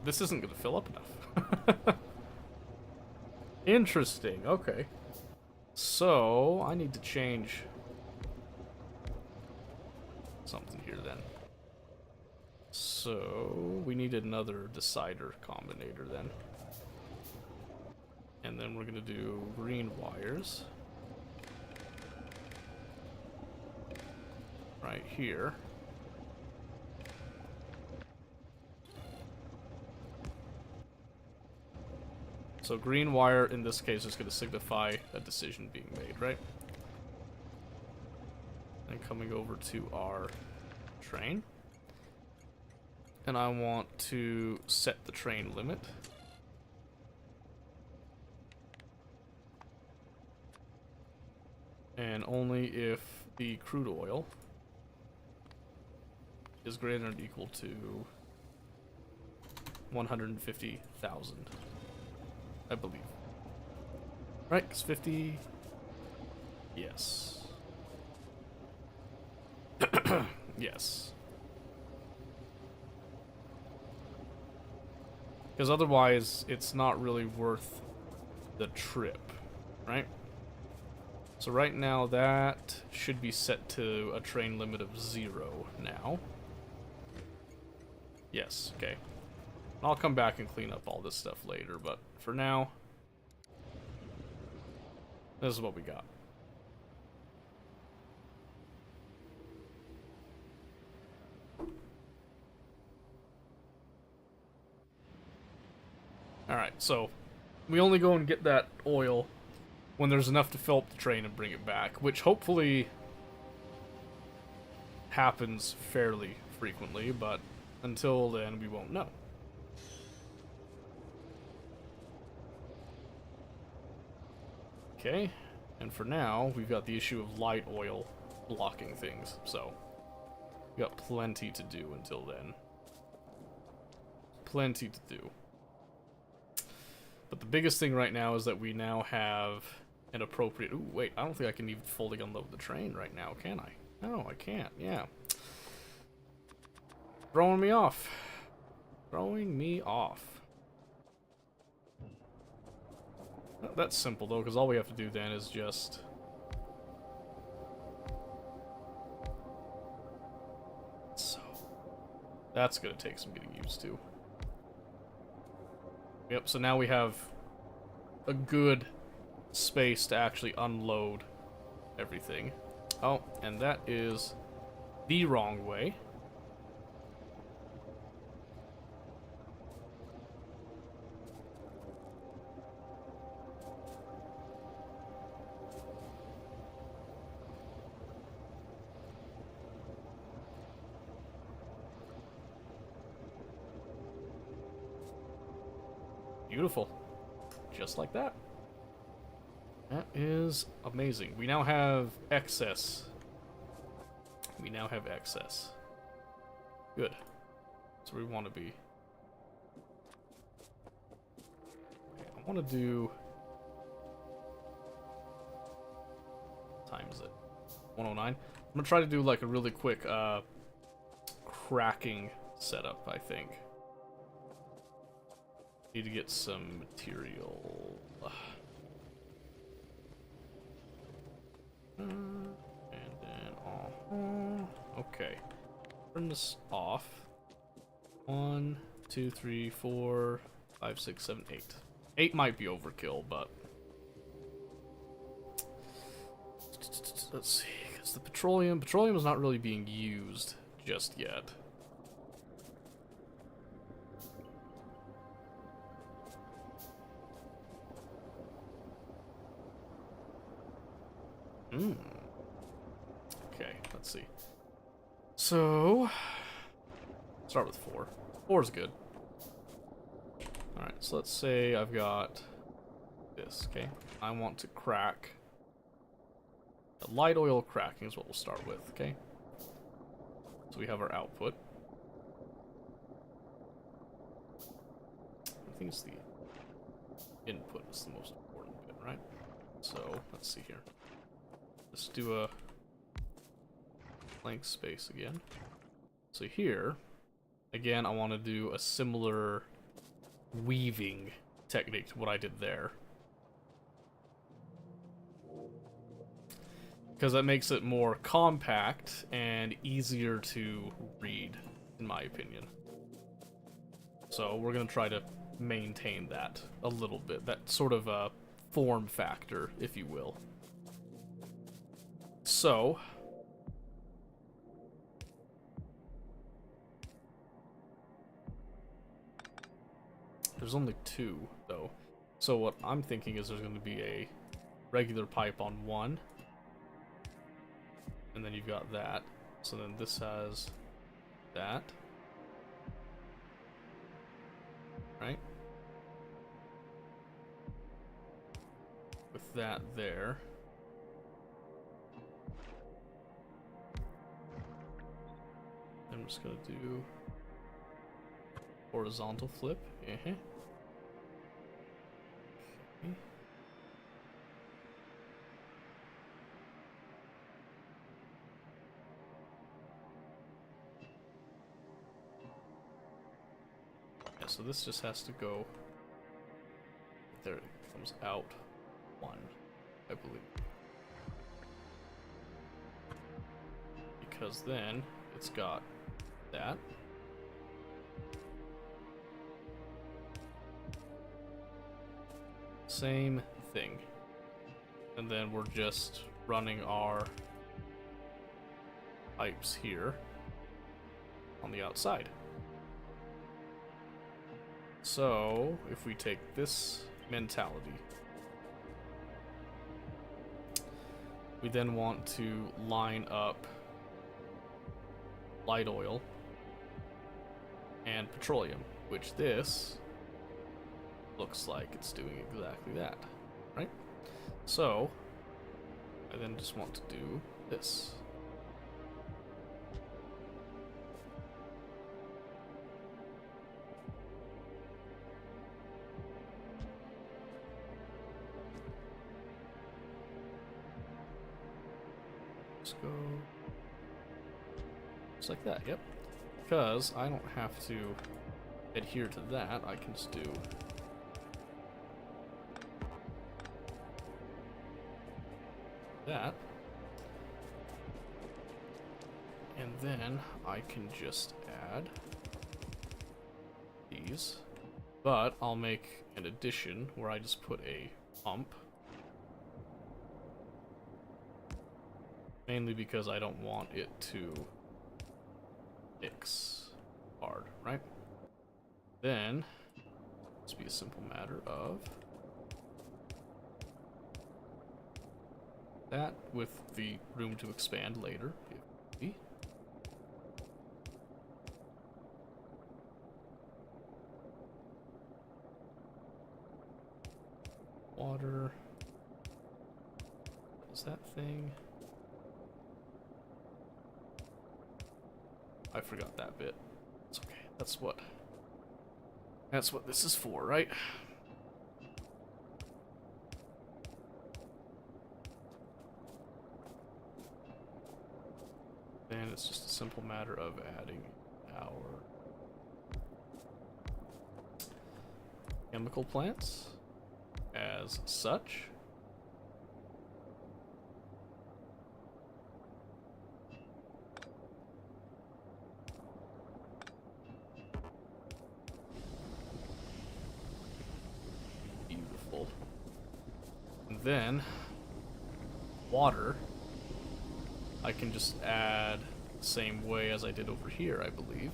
Speaker 1: This isn't gonna fill up enough. Interesting, okay. So, I need to change something here then. So, we need another decider combinator then. And then we're gonna do green wires. Right here. So green wire in this case is going to signify a decision being made, right? and coming over to our train. And I want to set the train limit. And only if the crude oil is greater than or equal to 150,000, I believe. Right, because 50... Yes. Yes. Because otherwise, it's not really worth the trip, right? So right now, that should be set to a train limit of 0 now. Yes, okay. I'll come back and clean up all this stuff later, but for now, this is what we got. Alright, so we only go and get that oil when there's enough to fill up the train and bring it back, which hopefully happens fairly frequently, but until then we won't know. Okay, and for now, we've got the issue of light oil blocking things, so we got plenty to do until then. Plenty to do. But the biggest thing right now is that we now have an appropriate... Ooh, wait, I don't think I can even fully unload the train right now, can I? No, I can't, yeah. Throwing me off. Throwing me off. That's simple, though, because all we have to do then is just... So... That's going to take some getting used to. Yep, so now we have a good space to actually unload everything. Oh, and that is the wrong way. Beautiful. Just like that. That is amazing. We now have excess. We now have excess. Good. That's where we want to be. Okay, I want to do... What time is it? 109. I'm going to try to do like a really quick cracking setup, I think. Need to get some material. And then off. Okay. Turn this off. 1, 2, 3, 4, 5, 6, 7, 8. 8 might be overkill, but let's see. Because the petroleum is not really being used just yet. Okay, let's see. So, start with 4. 4 is good. Alright, so let's say I've got this, okay? I want to crack. The light oil cracking is what we'll start with, okay? So we have our output. I think it's the input is the most important bit, right? So, let's see here. Let's do a blank space again. So here, again, I want to do a similar weaving technique to what I did there. Because that makes it more compact and easier to read, in my opinion. So we're going to try to maintain that a little bit, that sort of a form factor, if you will. So, there's only 2, though. So what I'm thinking is there's going to be a regular pipe on 1. And then you've got that. So then this has that. Right? With that there. I'm just gonna do horizontal flip. Okay. Yeah, so this just has to go. There it comes out one, I believe. Because then it's got that. Same thing. And then we're just running our pipes here on the outside. So, if we take this mentality, we then want to line up light oil and petroleum, which this looks like it's doing exactly that, right? So, I then just want to do this. Just go just like that, yep. Because I don't have to adhere to that, I can just do that. And then I can just add these. But I'll make an addition where I just put a pump. Mainly because I don't want it to mix hard, right? Then, it's be a simple matter of that with the room to expand later, if we. Water. What is that thing? I forgot that bit. It's okay. That's what this is for, right? Then it's just a simple matter of adding our chemical plants as such. Beautiful. And then water, I can just add the same way as I did over here, I believe.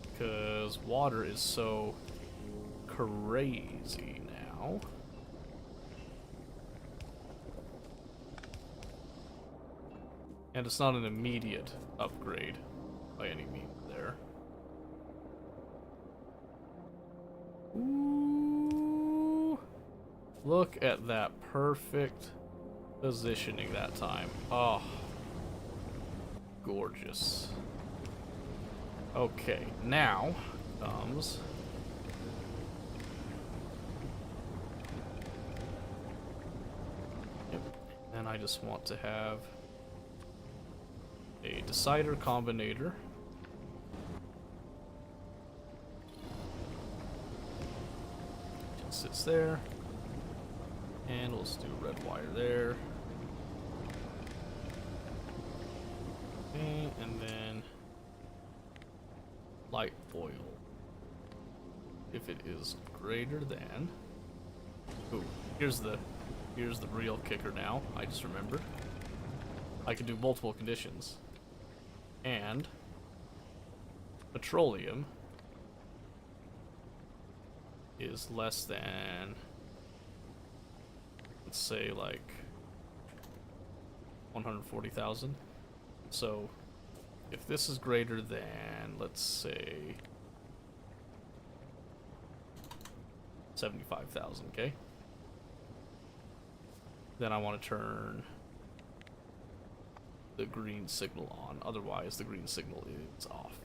Speaker 1: Because water is so crazy now. And it's not an immediate upgrade by any means there. Ooh, look at that perfect positioning that time. Oh, gorgeous. Okay, now comes and I just want to have a decider combinator. Just sits there. And we'll just do a red wire there. Okay, and then light oil. If it is greater than. Ooh, here's the real kicker now. I just remembered. I can do multiple conditions. And petroleum is less than, let's say, like 140,000. So if this is greater than, let's say, 75,000, okay? Then I want to turn the green signal on. Otherwise, the green signal is off.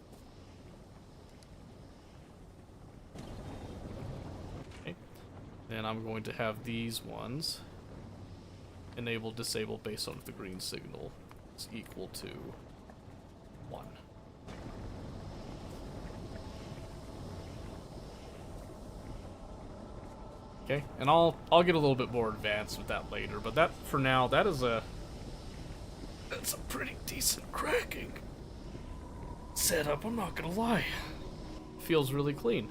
Speaker 1: Okay. Then I'm going to have these ones enable, disable based on if the green signal is equal to 1. Okay, and I'll get a little bit more advanced with that later, but that for now, that's a pretty decent cracking setup, I'm not gonna lie. Feels really clean.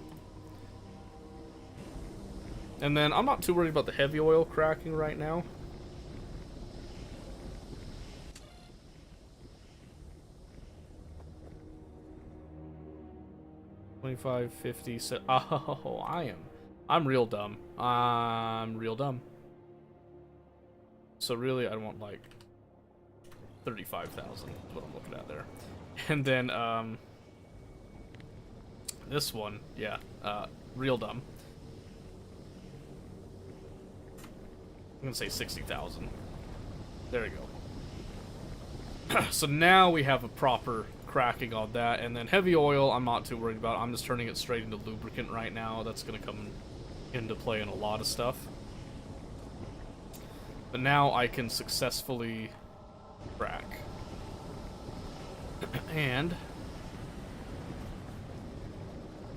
Speaker 1: And then I'm not too worried about the heavy oil cracking right now. $25, $50. Oh, I'm real dumb. I'm real dumb. So really, I want like 35,000 is what I'm looking at there. And then this one, yeah, real dumb. I'm gonna say 60,000. There we go. So now we have a proper cracking on that, and then heavy oil I'm not too worried about. I'm just turning it straight into lubricant right now. That's gonna come into play in a lot of stuff. But now I can successfully crack. And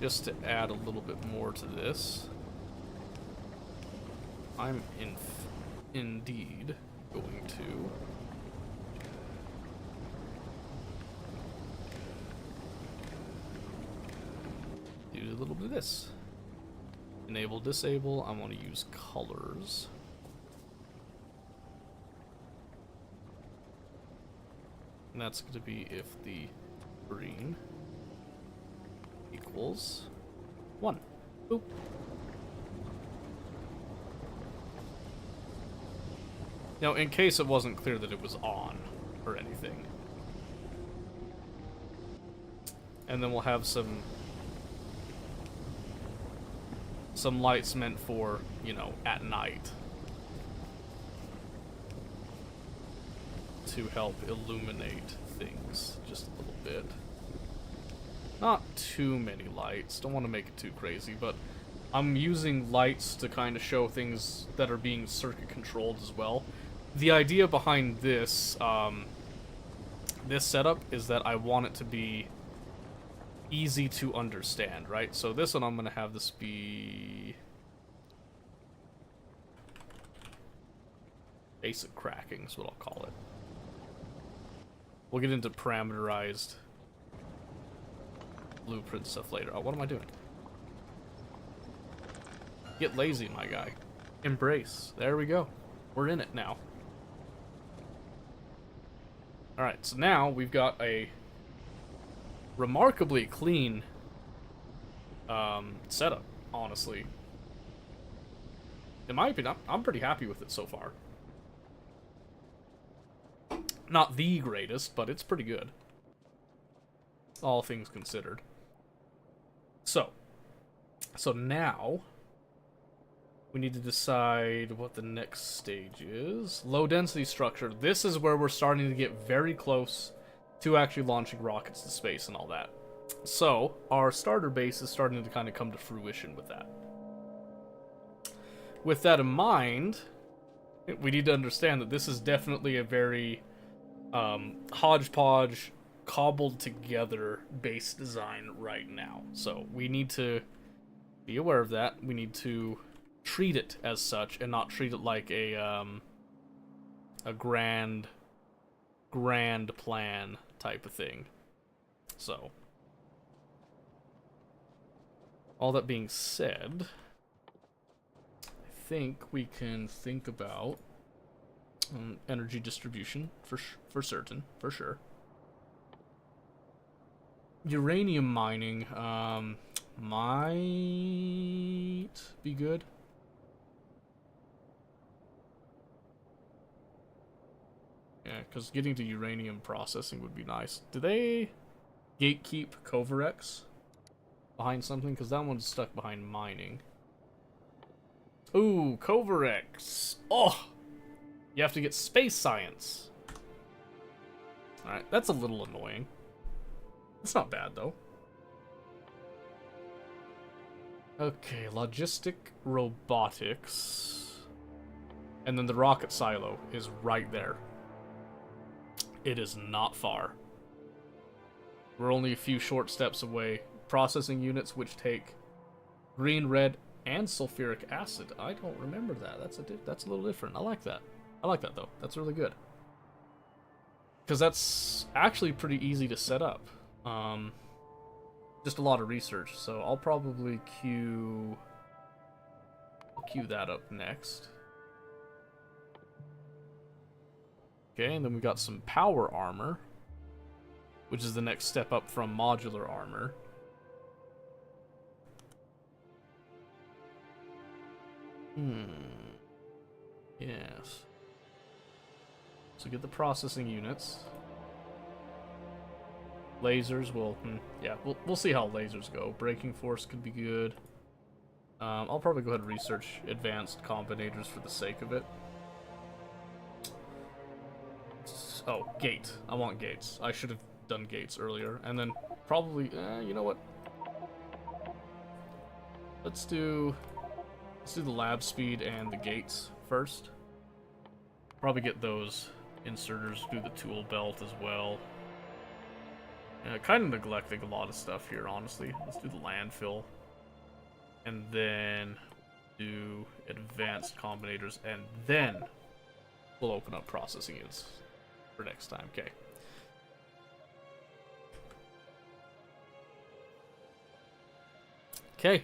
Speaker 1: just to add a little bit more to this, I'm indeed going to do a little bit of this. Enable, disable. I want to use colors. And that's going to be if the green equals 1. Boop. Now, in case it wasn't clear that it was on or anything. And then we'll have some lights meant for, you know, at night. To help illuminate things just a little bit. Not too many lights. Don't want to make it too crazy, but I'm using lights to kind of show things that are being circuit controlled as well. The idea behind this this setup is that I want it to be easy to understand, right? So this one I'm going to have this be basic cracking is what I'll call it. We'll get into parameterized blueprint stuff later. Oh, what am I doing? Get lazy, my guy. Embrace. There we go. We're in it now. Alright, so now we've got a remarkably clean setup, honestly. In my opinion, I'm pretty happy with it so far. Not the greatest, but it's pretty good. All things considered. So now we need to decide what the next stage is. Low density structure. This is where we're starting to get very close to actually launching rockets to space and all that. So our starter base is starting to kind of come to fruition with that. With that in mind, we need to understand that this is definitely a very hodgepodge, cobbled together base design right now. So we need to be aware of that. We need to treat it as such and not treat it like a grand plan type of thing. So all that being said, I think we can think about energy distribution for certain, for sure. Uranium mining might be good. Yeah, because getting to uranium processing would be nice. Do they gatekeep Kovarex behind something? Because that one's stuck behind mining. Ooh, Kovarex. Oh! You have to get space science. Alright, that's a little annoying. It's not bad, though. Okay, logistic robotics. And then the rocket silo is right there. It is not far. We're only a few short steps away. Processing units which take green, red, and sulfuric acid. I don't remember that. That's a little different. I like that. I like that, though. That's really good. Because that's actually pretty easy to set up. Just a lot of research, so I'll probably queue that up next. Okay, and then we got some power armor, which is the next step up from modular armor. Yes. So get the processing units. Lasers will, yeah, we'll see how lasers go. Braking force could be good. I'll probably go ahead and research advanced combinators for the sake of it. Oh, gate. I want gates. I should have done gates earlier. And then probably, you know what? Let's do the lab speed and the gates first. Probably get those inserters, do the tool belt as well. Kind of neglecting a lot of stuff here, honestly. Let's do the landfill. And then do advanced combinators, and then we'll open up processing units for next time. Okay. Okay.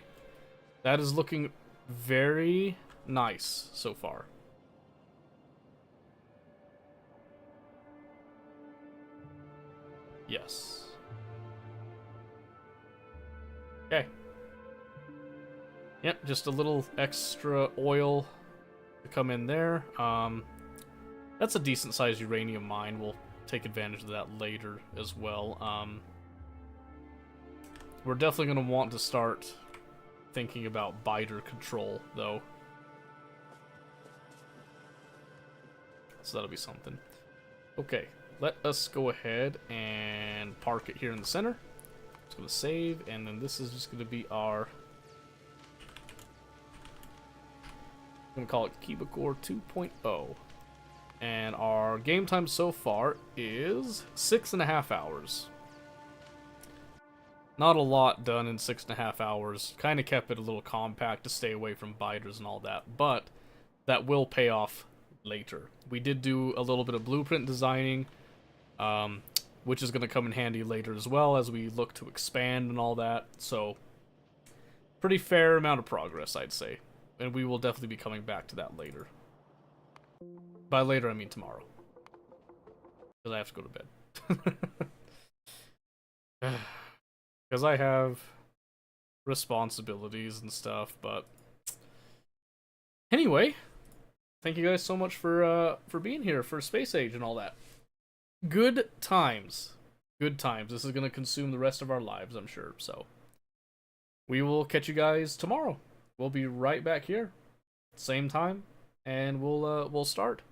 Speaker 1: That is looking very nice so far. Yes. Okay. Yep, just a little extra oil to come in there. That's a decent sized uranium mine. We'll take advantage of that later as well. We're definitely going to want to start thinking about biter control, though. So that'll be something. Okay, let us go ahead and park it here in the center. It's going to save, and then this is just going to be our... I'm going to call it Kibacore 2.0. And our game time so far is 6.5 hours. Not a lot done in 6.5 hours. Kind of kept it a little compact to stay away from biters and all that. But that will pay off later. We did do a little bit of blueprint designing, which is going to come in handy later as well as we look to expand and all that. So, pretty fair amount of progress, I'd say. And we will definitely be coming back to that later. By later, I mean tomorrow. Because I have to go to bed. Because I have responsibilities and stuff, but... Anyway, thank you guys so much for being here for Space Age and all that. Good times. Good times. This is going to consume the rest of our lives, I'm sure, so... We will catch you guys tomorrow. We'll be right back here. Same time, and we'll start.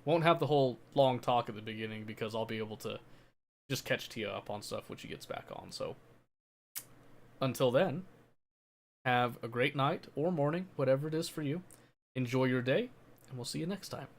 Speaker 1: Won't have the whole long talk at the beginning because I'll be able to just catch Tia up on stuff when she gets back on. So until then, have a great night or morning, whatever it is for you. Enjoy your day, and we'll see you next time.